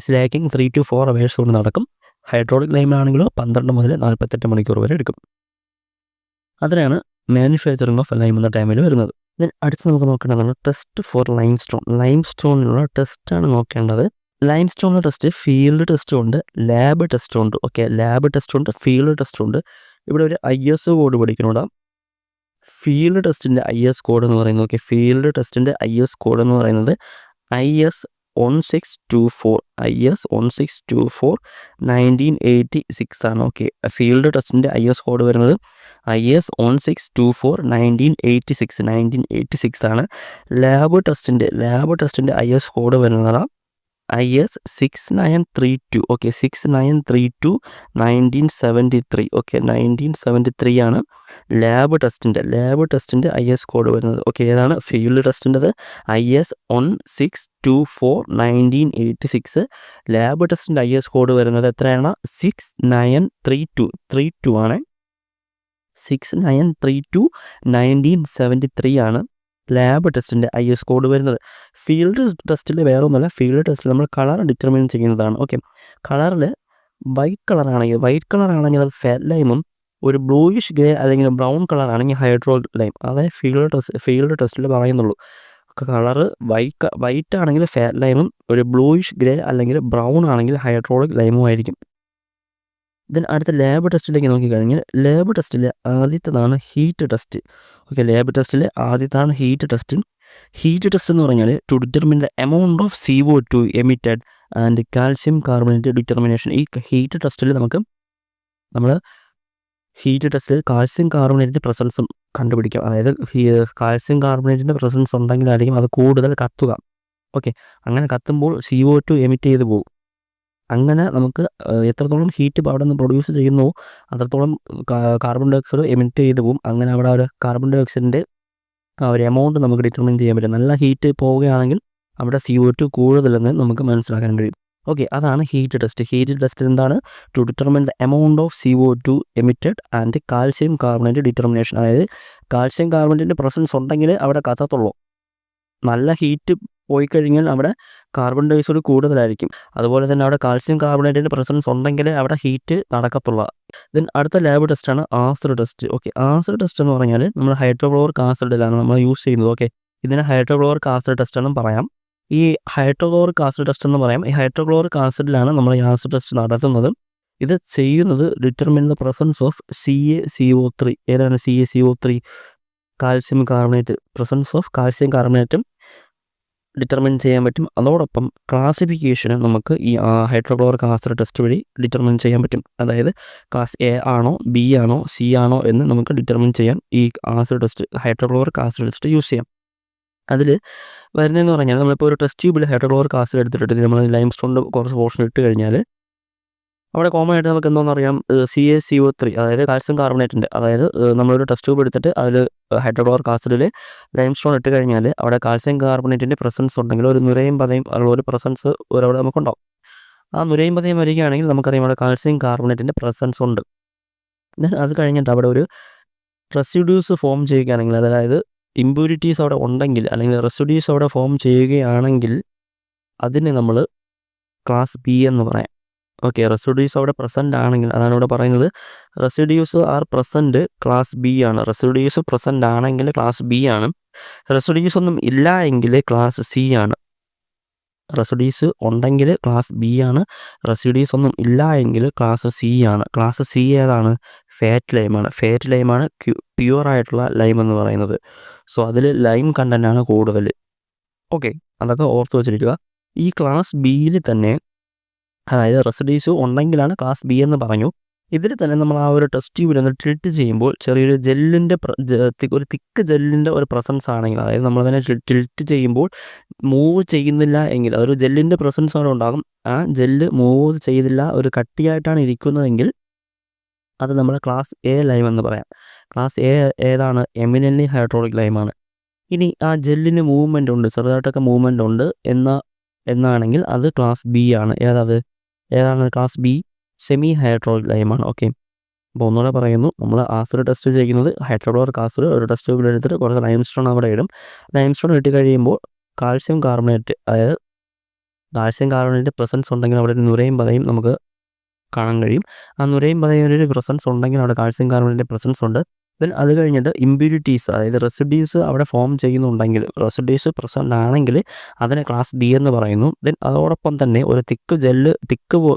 സ്ലേക്കിംഗ് 3 to 4 hours കൊണ്ട് നടക്കും. ഹൈഡ്രോളിക് ലൈമിലാണെങ്കിലോ 12 മുതൽ 48 മണിക്കൂർ വരെ എടുക്കും. അതിനാണ് മാനുഫാക്ചറിങ് ഓഫ് ലൈം എന്ന ടൈമിൽ വരുന്നത്. ദെൻ അടുത്ത് നമുക്ക് നോക്കേണ്ടതാണ് ടെസ്റ്റ് ഫോർ ലൈം സ്റ്റോണിനുള്ള ടെസ്റ്റാണ് നോക്കേണ്ടത്. ലൈം സ്റ്റോണിൻ്റെ ടെസ്റ്റ് ഫീൽഡ് ടെസ്റ്റും ഉണ്ട്, ലാബ് ടെസ്റ്റും ഉണ്ട്. ഓക്കെ, ലാബ് ടെസ്റ്റ് ഉണ്ട്, ഫീൽഡ് ടെസ്റ്റ് ഉണ്ട്. ഇവിടെ ഒരു IS കോഡ് പഠിക്കുന്നുണ്ട്. ഫീൽഡ് ടെസ്റ്റിൻ്റെ IS കോഡ് എന്ന് പറയുന്നത് ഫീൽഡ് ടെസ്റ്റിൻ്റെ IS കോഡ് എന്ന് പറയുന്നത് IS 1624 1986 ആണ്. ഓക്കെ, ഫീൽഡ് ടെസ്റ്റിൻ്റെ IS കോഡ് വരുന്നത് IS 1624 1986 ആണ്. ലാബ് ടെസ്റ്റിൻ്റെ IS കോഡ് വരുന്നത് IS 6932. ഓക്കെ, 6932 1973. ഓക്കെ, 1973 ആണ് ലാബ് ടെസ്റ്റിൻ്റെ IS കോഡ് വരുന്നത്. ഓക്കെ, ഏതാണ് ഫീൽഡ് ടെസ്റ്റിൻ്റെത് IS 1624 1986. ലാബ് ടെസ്റ്റിൻ്റെ IS കോഡ് വരുന്നത് എത്രയാണ്? 6932 ആണ്. 6932 1973 ആണ് ലാബ് ടെസ്റ്റിൻ്റെ IS കോഡ് വരുന്നത്. ഫീൽഡ് ടെസ്റ്റിൽ വേറെ ഒന്നുമല്ല. ഫീൽഡ് ടെസ്റ്റിൽ നമ്മൾ കളർ ഡിറ്റർമിൻ ചെയ്യുന്നതാണ്. ഓക്കെ, കളറിൽ വൈറ്റ് കളറാണെങ്കിൽ അത് ഫാറ്റ് ലൈമും, ഒരു ബ്ലൂയിഷ് ഗ്രേ അല്ലെങ്കിൽ ബ്രൗൺ കളറാണെങ്കിൽ ഹൈഡ്രോളിക് ലൈം. അതേ ഫീൽഡ് ടെസ്റ്റിൽ പറയുന്നുള്ളൂ. കളറ് വൈറ്റ് ആണെങ്കിൽ ഫാറ്റ് ലൈമും, ഒരു ബ്ലൂയിഷ് ഗ്രേ അല്ലെങ്കിൽ ബ്രൗൺ ആണെങ്കിൽ ഹൈഡ്രോളിക് ലൈമും ആയിരിക്കും. ദെൻ അടുത്ത ലാബ് ടെസ്റ്റിലേക്ക് നോക്കിക്കഴിഞ്ഞാൽ ലാബ് ടെസ്റ്റിൽ ആദ്യത്തേതാണ് ഹീറ്റ് ടെസ്റ്റ്. ഓക്കെ, ലാബ് ടെസ്റ്റിൽ ആദ്യത്താണ് ഹീറ്റ് ടെസ്റ്റ്. ഹീറ്റ് ടെസ്റ്റ് എന്ന് പറഞ്ഞാൽ to determine the amount of CO2 emitted and calcium carbonate determination. ഈ ഹീറ്റ് ടെസ്റ്റിൽ നമ്മൾ കാൽസ്യം കാർബണേറ്റിൻ്റെ പ്രസൻസും കണ്ടുപിടിക്കാം. അതായത് കാൽസ്യം കാർബണേറ്റിൻ്റെ പ്രസൻസ് ഉണ്ടെങ്കിലായിരിക്കും അത് കൂടുതൽ കത്തുക. ഓക്കെ, അങ്ങനെ കത്തുമ്പോൾ CO2 എമിറ്റ് ചെയ്ത് പോകും. അങ്ങനെ നമുക്ക് എത്രത്തോളം ഹീറ്റ് അവിടെ നിന്ന് പ്രൊഡ്യൂസ് ചെയ്യുന്നോ അത്രത്തോളം കാർബൺ ഡൈ ഓക്സൈഡ് എമിറ്റ് ചെയ്ത് പോകും. അങ്ങനെ അവിടെ ഒരു കാർബൺ ഡൈ ഓക്സൈഡിൻ്റെ ഒരു എമൗണ്ട് നമുക്ക് ഡിറ്റർമിൻ ചെയ്യാൻ പറ്റും. നല്ല ഹീറ്റ് പോവുകയാണെങ്കിൽ അവിടെ CO2 കൂടുതലെന്ന് നമുക്ക് മനസ്സിലാക്കാൻ കഴിയും. ഓക്കെ, അതാണ് ഹീറ്റ് ടെസ്റ്റ് എന്താണ്? To determine the amount of CO2 emitted and calcium carbonate determination. അതായത് കാൽസ്യം കാർബണേറ്റിൻ്റെ പ്രസൻസ് ഉണ്ടെങ്കിൽ അവിടെ കത്തത്തുള്ളൂ. നല്ല ഹീറ്റ് പോയി കഴിഞ്ഞാൽ അവിടെ കാർബൺ ഡൈ ഓക്സൈഡ് കൂടുതലായിരിക്കും. അതുപോലെ തന്നെ അവിടെ കാൽസ്യം കാർബണേറ്റിൻ്റെ പ്രസൻസ് ഉണ്ടെങ്കിൽ അവിടെ ഹീറ്റ് നടക്കത്തുള്ളൂ. ദെൻ അടുത്ത ലാബ് ടെസ്റ്റാണ് acid test. Okay, acid test എന്ന് പറഞ്ഞാൽ നമ്മൾ ഹൈഡ്രോക്ലോറിക് ആസിഡിലാണ് നമ്മൾ യൂസ് ചെയ്യുന്നത്. ഓക്കെ, ഇതിനെ ഹൈഡ്രോക്ലോറിക് ആസിഡ് ടെസ്റ്റ് എന്നും പറയാം. ഈ ഹൈഡ്രോക്ലോറിക് ആസിഡ് ടെസ്റ്റ് എന്ന് പറയാം. ഈ ഹൈഡ്രോക്ലോറിക് ആസിഡിലാണ് നമ്മൾ ഈ ആസിഡ് ടെസ്റ്റ് നടത്തുന്നത്. ഇത് ചെയ്യുന്നത് determine the presence of CaCO3. ഏതാണ് CaCO3? Calcium carbonate. Presence of calcium കാർബണേറ്റും ഡിറ്റർമിൻ ചെയ്യാൻ പറ്റും. അതോടൊപ്പം ക്ലാസിഫിക്കേഷനും നമുക്ക് ഈ ഹൈഡ്രോക്ലോറിക് ആസിഡ് ടെസ്റ്റ് വഴി ഡിറ്റർമിൻ ചെയ്യാൻ പറ്റും. അതായത് ക്ലാസ് A ആണോ B ആണോ C ആണോ എന്ന് നമുക്ക് ഡിറ്റർമിൻ ചെയ്യാൻ ഈ ഹൈഡ്രോക്ലോറിക് ആസിഡ് ടെസ്റ്റ് യൂസ് ചെയ്യാം. അതിൽ വരുന്നതെന്ന് പറഞ്ഞാൽ നമ്മളിപ്പോൾ ഒരു ടെസ്റ്റ് ട്യൂബിൽ ഹൈഡ്രോക്ലോറിക് ആസിഡ് എടുത്തിട്ട് നമ്മൾ ലൈം സ്റ്റോണിൻ്റെ കുറച്ച് പോർഷൻ ഇട്ട് കഴിഞ്ഞാൽ അവിടെ കോമൺ ആയിട്ട് നമുക്ക് എന്തോന്നറിയാം? CaCO3, അതായത് കാൽസ്യം കാർബണേറ്റിൻ്റെ, അതായത് നമ്മളൊരു ടെസ്റ്റ് ട്യൂബ് എടുത്തിട്ട് അതിൽ ഹൈഡ്രോക്ലോറിക് ആസിഡിൽ ലൈം സ്റ്റോൺ ഇട്ട് കഴിഞ്ഞാൽ അവിടെ കാൽസ്യം കാർബണേറ്റിൻ്റെ പ്രസൻസ് ഉണ്ടെങ്കിൽ ഒരു നുരയും പതയും ഉള്ള ഒരു പ്രസൻസ് അവിടെ നമുക്കുണ്ടാവും. ആ നുരയും പതയും വരികയാണെങ്കിൽ നമുക്കറിയാം അവിടെ കാൽസ്യം കാർബണേറ്റിൻ്റെ പ്രസൻസ് ഉണ്ട്. അത് കഴിഞ്ഞിട്ട് അവിടെ ഒരു റെസിഡ്യൂസ് ഫോം ചെയ്യുകയാണെങ്കിൽ, അതായത് ഇമ്പ്യൂരിറ്റീസ് അവിടെ ഉണ്ടെങ്കിൽ അല്ലെങ്കിൽ റെസിഡ്യൂസ് അവിടെ ഫോം ചെയ്യുകയാണെങ്കിൽ അതിനെ നമ്മൾ ക്ലാസ് ബി എന്ന് പറയാം. ഓക്കെ, റെസിഡ്യൂസ് അവിടെ പ്രസൻ്റ് ആണെങ്കിൽ, അതാണ് ഇവിടെ പറയുന്നത്, residues are present class B ആണ്. റെസിഡ്യൂസ് പ്രസൻ്റ് ആണെങ്കിൽ ക്ലാസ് ബി ആണ്. റെസിഡ്യൂസ് ഒന്നും ഇല്ല എങ്കിൽ ക്ലാസ് സി ആണ്. റെസിഡ്യൂസ് ഉണ്ടെങ്കിൽ ക്ലാസ് ബി ആണ്. റെസിഡ്യൂസ് ഒന്നും ഇല്ല എങ്കിൽ ക്ലാസ് സി ആണ്. ക്ലാസ് സി ഏതാണ്? ഫാറ്റ് ലൈമാണ്. ഫാറ്റ് ലൈമാണ് പ്യുവർ ആയിട്ടുള്ള ലൈം എന്ന് പറയുന്നത്. സോ അതിൽ ലൈം കണ്ടൻ്റാണ് കൂടുതൽ. ഓക്കെ, അതൊക്കെ ഓർത്ത് വെച്ചിരിക്കുക. ഈ ക്ലാസ് ബിയിൽ തന്നെ, അതായത് റെസിഡ്യൂസ് ഉണ്ടെങ്കിലാണ് ക്ലാസ് ബി എന്ന് പറഞ്ഞു. ഇതിൽ തന്നെ നമ്മൾ ആ ഒരു ടെസ്റ്റ് ട്യൂബിൽ ഒന്ന് ടിൽറ്റ് ചെയ്യുമ്പോൾ ചെറിയൊരു ജെല്ലിൻ്റെ ഒരു തിക്ക് ജെല്ലിൻ്റെ ഒരു പ്രസൻസ് ആണെങ്കിൽ, അതായത് നമ്മളതിനെ ടിൽറ്റ് ചെയ്യുമ്പോൾ മൂവ് ചെയ്യുന്നില്ല എങ്കിൽ, അതൊരു ജെല്ലിൻ്റെ പ്രസൻസ് അവിടെ ഉണ്ടാകും. ആ ജെല്ല് മൂവ് ചെയ്തില്ല, ഒരു കട്ടിയായിട്ടാണ് ഇരിക്കുന്നതെങ്കിൽ അത് നമ്മൾ ക്ലാസ് എ ലൈം എന്ന് പറയാം. ക്ലാസ് എ ഏതാണ്? എമിനൻ്റ്ലി ഹൈഡ്രോളിക് ലൈമാണ്. ഇനി ആ ജെല്ലിന് മൂവ്മെൻ്റ് ഉണ്ട്, ചെറുതായിട്ടൊക്കെ മൂവ്മെൻ്റ് ഉണ്ട് എന്നാണെങ്കിൽ അത് ക്ലാസ് ബി ആണ്. ഏതാണ് ക്ലാസ് ബി? സെമി ഹൈഡ്രോളിക് ലൈമാണ്. ഓക്കെ, അപ്പോൾ ഒന്നുകൂടെ പറയുന്നു, നമ്മൾ ആസിഡ് ടെസ്റ്റ് ചെയ്യുന്നത് ഹൈഡ്രോക്ലോറിക് ആസിഡ് ഒരു ടെസ്റ്റ് ട്യൂബിൽ എടുത്തിട്ട് കുറച്ച് ലൈംസ്റ്റോൺ അവിടെ ഇടും. ലൈംസ്റ്റോൺ ഇട്ട് കഴിയുമ്പോൾ കാൽസ്യം കാർബണേറ്റ്, അതായത് കാൽസ്യം കാർബണേറ്റ് പ്രസൻസ് ഉണ്ടെങ്കിൽ അവിടെ ഒരു നുരയും പതയും നമുക്ക് കാണാൻ കഴിയും. ആ നുരയും പതയും ഒരു പ്രസൻസ് ഉണ്ടെങ്കിൽ അവിടെ കാൽസ്യം കാർബണേറ്റ് പ്രസൻസ് ഉണ്ട്. ദെൻ അത് കഴിഞ്ഞിട്ട് ഇമ്പ്യൂരിറ്റീസ്, അതായത് റെസിഡ്യൂസ് അവിടെ ഫോം ചെയ്യുന്നുണ്ടെങ്കിൽ, റെസിഡ്യൂസ് പ്രസൻ്റ് ആണെങ്കിൽ അതിനെ ക്ലാസ് ബി എന്ന് പറയുന്നു. ദെൻ അതോടൊപ്പം തന്നെ ഒരു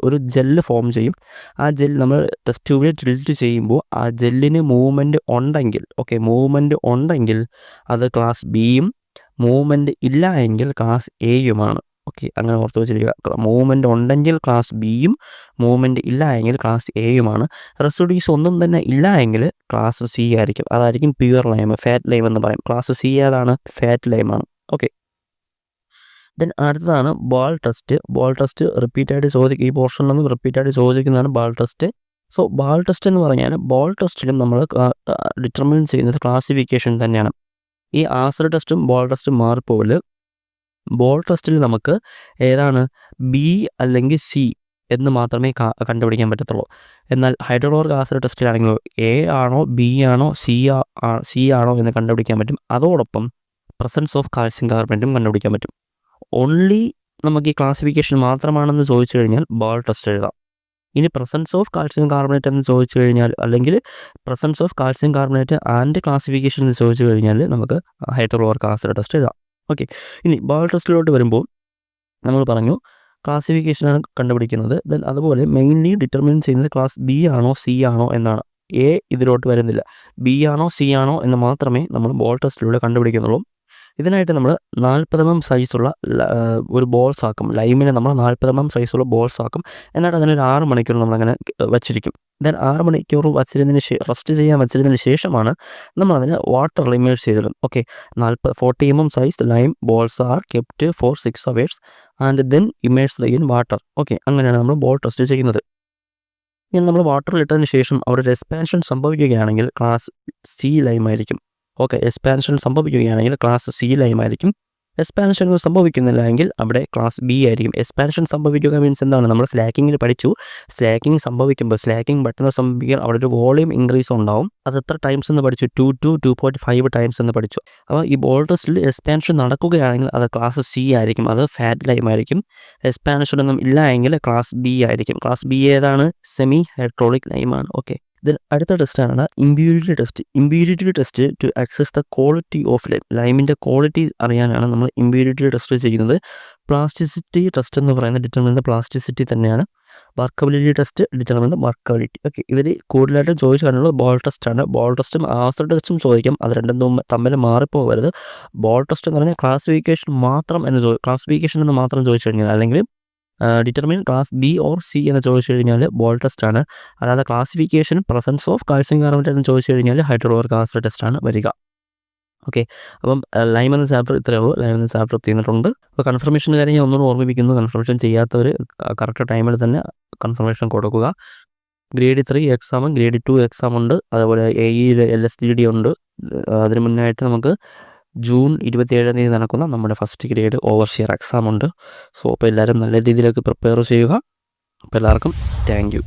ഒരു ജെല്ല് ഫോം ചെയ്യും. ആ ജെല്ല് നമ്മൾ ടെസ്റ്റ് ട്യൂബിൽ ടിൽറ്റ് ചെയ്യുമ്പോൾ ആ ജെല്ലിന് മൂവ്മെൻറ്റ് ഉണ്ടെങ്കിൽ, ഓക്കെ, മൂവ്മെൻറ്റ് ഉണ്ടെങ്കിൽ അത് ക്ലാസ് ബിയും, മൂവ്മെൻറ്റ് ഇല്ല എങ്കിൽ ക്ലാസ് എയുമാണ്. ഓക്കെ, അങ്ങനെ ഓർത്ത് വെച്ചിരിക്കുക. മൂവ്മെൻറ്റ് ഉണ്ടെങ്കിൽ ക്ലാസ് ബിയും, മൂവ്മെൻറ്റ് ഇല്ല എങ്കിൽ ക്ലാസ് എയുമാണ്. റെസിഡ്യൂസ് ഒന്നും തന്നെ ഇല്ല എങ്കിൽ ക്ലാസ് സി ആയിരിക്കും. അതായിരിക്കും പ്യുവർ ലൈം, ഫാറ്റ് ലൈം എന്ന് പറയും. ക്ലാസ് സി ഏതാണ്? ഫാറ്റ് ലൈമാണ്. ഓക്കെ, ദെൻ അടുത്തതാണ് ബോൾ ടെസ്റ്റ്. ബോൾ ടെസ്റ്റ് റിപ്പീറ്റായിട്ട് ഈ പോർഷനിൽ നിന്ന് റിപ്പീറ്റായിട്ട് ചോദിക്കുന്നതാണ് ball test. So ball test എന്ന് പറഞ്ഞാൽ ബോൾ ടെസ്റ്റിലും നമ്മൾ ഡിറ്റർമിൻ ചെയ്യുന്നത് ക്ലാസിഫിക്കേഷൻ തന്നെയാണ്. ഈ ആസിഡ് ടെസ്റ്റും ബോൾ ടെസ്റ്റും മാറിപ്പോവില്ല. ബോൾ ടെസ്റ്റിൽ നമുക്ക് ഏതാണ് ബി അല്ലെങ്കിൽ സി എന്ന് മാത്രമേ കണ്ടുപിടിക്കാൻ പറ്റത്തുള്ളൂ. എന്നാൽ ഹൈഡ്രോക്ലോറിക് ആസിഡ് ടെസ്റ്റിലാണെങ്കിൽ എ ആണോ ബി ആണോ സി ആണോ എന്ന് കണ്ടുപിടിക്കാൻ പറ്റും. അതോടൊപ്പം പ്രസൻസ് ഓഫ് കാൽസ്യം കാർബണേറ്റും കണ്ടുപിടിക്കാൻ പറ്റും. ഓൺലി നമുക്ക് ഈ ക്ലാസിഫിക്കേഷൻ മാത്രമാണെന്ന് ചോദിച്ചു കഴിഞ്ഞാൽ ബോൾ ടെസ്റ്റ് എഴുതാം. ഇനി പ്രസൻസ് ഓഫ് കാൽസ്യം കാർബണേറ്റ് എന്ന് ചോദിച്ചു കഴിഞ്ഞാൽ, അല്ലെങ്കിൽ presence of calcium carbonate and classification എന്ന് ചോദിച്ചു കഴിഞ്ഞാൽ നമുക്ക് ഹൈഡ്രോക്ലോറിക് ആസിഡ് ടെസ്റ്റ് എഴുതാം. ഓക്കെ, ഇനി ബോൾ ടെസ്റ്റിലോട്ട് വരുമ്പോൾ നമ്മൾ പറഞ്ഞു ക്ലാസിഫിക്കേഷനാണ് കണ്ടുപിടിക്കുന്നത്. ദെൻ അതുപോലെ മെയിൻലി ഡിറ്റർമിൻ ചെയ്യുന്നത് ക്ലാസ് ബി ആണോ സി ആണോ എന്നാണ്. എ ഇതിലോട്ട് വരുന്നില്ല. ബി ആണോ സി ആണോ എന്ന് മാത്രമേ നമ്മൾ ബോൾ ടെസ്റ്റിലൂടെ കണ്ടുപിടിക്കുന്നുള്ളൂ. ഇതിനായിട്ട് നമ്മൾ 40 mm സൈസുള്ള ഒരു ബോൾസ് ആക്കും. ലൈമിനെ നമ്മൾ 40 mm സൈസുള്ള ബോൾസ് ആക്കും. എന്നിട്ട് അതിനൊരു 6 മണിക്കൂർ നമ്മളങ്ങനെ വച്ചിരിക്കും. ദെൻ 6 മണിക്കൂർ റെസ്റ്റ് ചെയ്യാൻ വച്ചതിന് ശേഷമാണ് നമ്മളതിനെ വാട്ടറിൽ ഇമേഴ്സ് ചെയ്തിടും. Okay, 40 mm size lime balls are kept for 6 hours and then immersed in water. Okay, അങ്ങനെയാണ് നമ്മൾ ബോൾ ടെസ്റ്റ് ചെയ്യുന്നത്. ഇനി നമ്മൾ വാട്ടറിൽ ഇട്ടതിന് ശേഷം അവിടെ ഒരു എക്സ്പാൻഷൻ സംഭവിക്കുകയാണെങ്കിൽ ക്ലാസ് സി ലൈം ആയിരിക്കും. ഓക്കെ, എക്സ്പാൻഷൻ സംഭവിക്കുകയാണെങ്കിൽ ക്ലാസ് സി ലൈം ആയിരിക്കും. എക്സ്പാൻഷൻ സംഭവിക്കുന്നില്ല എങ്കിൽ അവിടെ ക്ലാസ് ബി ആയിരിക്കും. എക്സ്പാൻഷൻ സംഭവിക്കുക മീൻസ് എന്താണ്? നമ്മൾ സ്ലാക്കിങ്ങിൽ പഠിച്ചു. സ്ലാക്കിങ് സംഭവിക്കുമ്പോൾ, സ്ലാക്കിങ് പെട്ടെന്ന് സംഭവിക്കാൻ അവിടെ ഒരു വോളിയം ഇൻക്രീസ് ഉണ്ടാവും. അത് എത്ര ടൈംസ് എന്ന് പഠിച്ചു? 2 to 2.5 ടൈംസ് എന്ന് പഠിച്ചു. അപ്പോൾ ഈ ബോൾ ടെസ്റ്റിൽ എക്സ്പാൻഷൻ നടക്കുകയാണെങ്കിൽ അത് ക്ലാസ് സി ആയിരിക്കും, അത് ഫാറ്റ് ലൈം ആയിരിക്കും. എക്സ്പാൻഷൻ ഒന്നും ഇല്ല എങ്കിൽ ക്ലാസ് ബി ആയിരിക്കും. ക്ലാസ് ബി ഏതാണ്? സെമി ഹൈഡ്രോളിക് ലൈമാണ്. ഓക്കെ, ദെൻ അടുത്ത ടെസ്റ്റാണ് impurity test. Impurity test to assess the quality of lime. ലൈമിൻ്റെ ക്വാളിറ്റി അറിയാനാണ് നമ്മൾ ഇമ്പ്യൂരിറ്റി ടെസ്റ്റ് ചെയ്യുന്നത്. പ്ലാസ്റ്റിസിറ്റി ടെസ്റ്റ് എന്ന് പറയുന്നത് ഡിറ്റർമിൻ ദ പ്ലാസ്റ്റിസിറ്റി തന്നെയാണ്. Workability test determine the workability. Okay, ഇതിൽ കൂടുതലായിട്ടും ചോദിക്കാനുള്ളത് ബോൾ ടെസ്റ്റാണ്. ബോൾ ടെസ്റ്റും ആസിഡ് ടെസ്റ്റും ചോദിക്കാം. അത് രണ്ടും തമ്മിൽ മാറിപ്പോകരുത്. ബോൾ ടെസ്റ്റ് എന്ന് പറഞ്ഞാൽ ക്ലാസിഫിക്കേഷൻ എന്ന് മാത്രം ചോദിച്ചു കഴിഞ്ഞാൽ, അല്ലെങ്കിൽ determine class B or C എന്ന് ചോദിച്ചു കഴിഞ്ഞാൽ ബോൾ ടെസ്റ്റാണ്. അല്ലാതെ classification presence of calcium carbonate എന്ന് ചോദിച്ചു കഴിഞ്ഞാൽ ഹൈഡ്രോക്ലോറിക് ആസിഡ് ടെസ്റ്റാണ് വരിക. ഓക്കെ, അപ്പം ലൈം എന്ന ചാപ്റ്റർ ഇത്രയേ ഉള്ളൂ. ലൈം എന്ന ചാപ്റ്റർ തീർന്നിട്ടുണ്ട്. അപ്പോൾ കൺഫർമേഷൻ കാര്യം ഞാൻ ഒന്നുകൂടെ ഓർമ്മിപ്പിക്കുന്നു. കൺഫർമേഷൻ ചെയ്യാത്തവർ കറക്റ്റ് ടൈമിൽ തന്നെ കൺഫർമേഷൻ കൊടുക്കുക. ഗ്രേഡ് 3 എക്സാമും ഗ്രേഡ് 2 എക്സാം ഉണ്ട്. അതുപോലെ AE LSTD ഉണ്ട്. അതിന് മുന്നായിട്ട് നമുക്ക് ജൂൺ 27 നടക്കുന്ന നമ്മുടെ ഫസ്റ്റ് ഗ്രേഡ് ഓവർസിയർ എക്സാം ഉണ്ട്. സോ അപ്പോൾ എല്ലാവരും നല്ല രീതിയിലേക്ക് പ്രിപ്പയർ ചെയ്യുക. അപ്പോൾ എല്ലാവർക്കും താങ്ക് യു.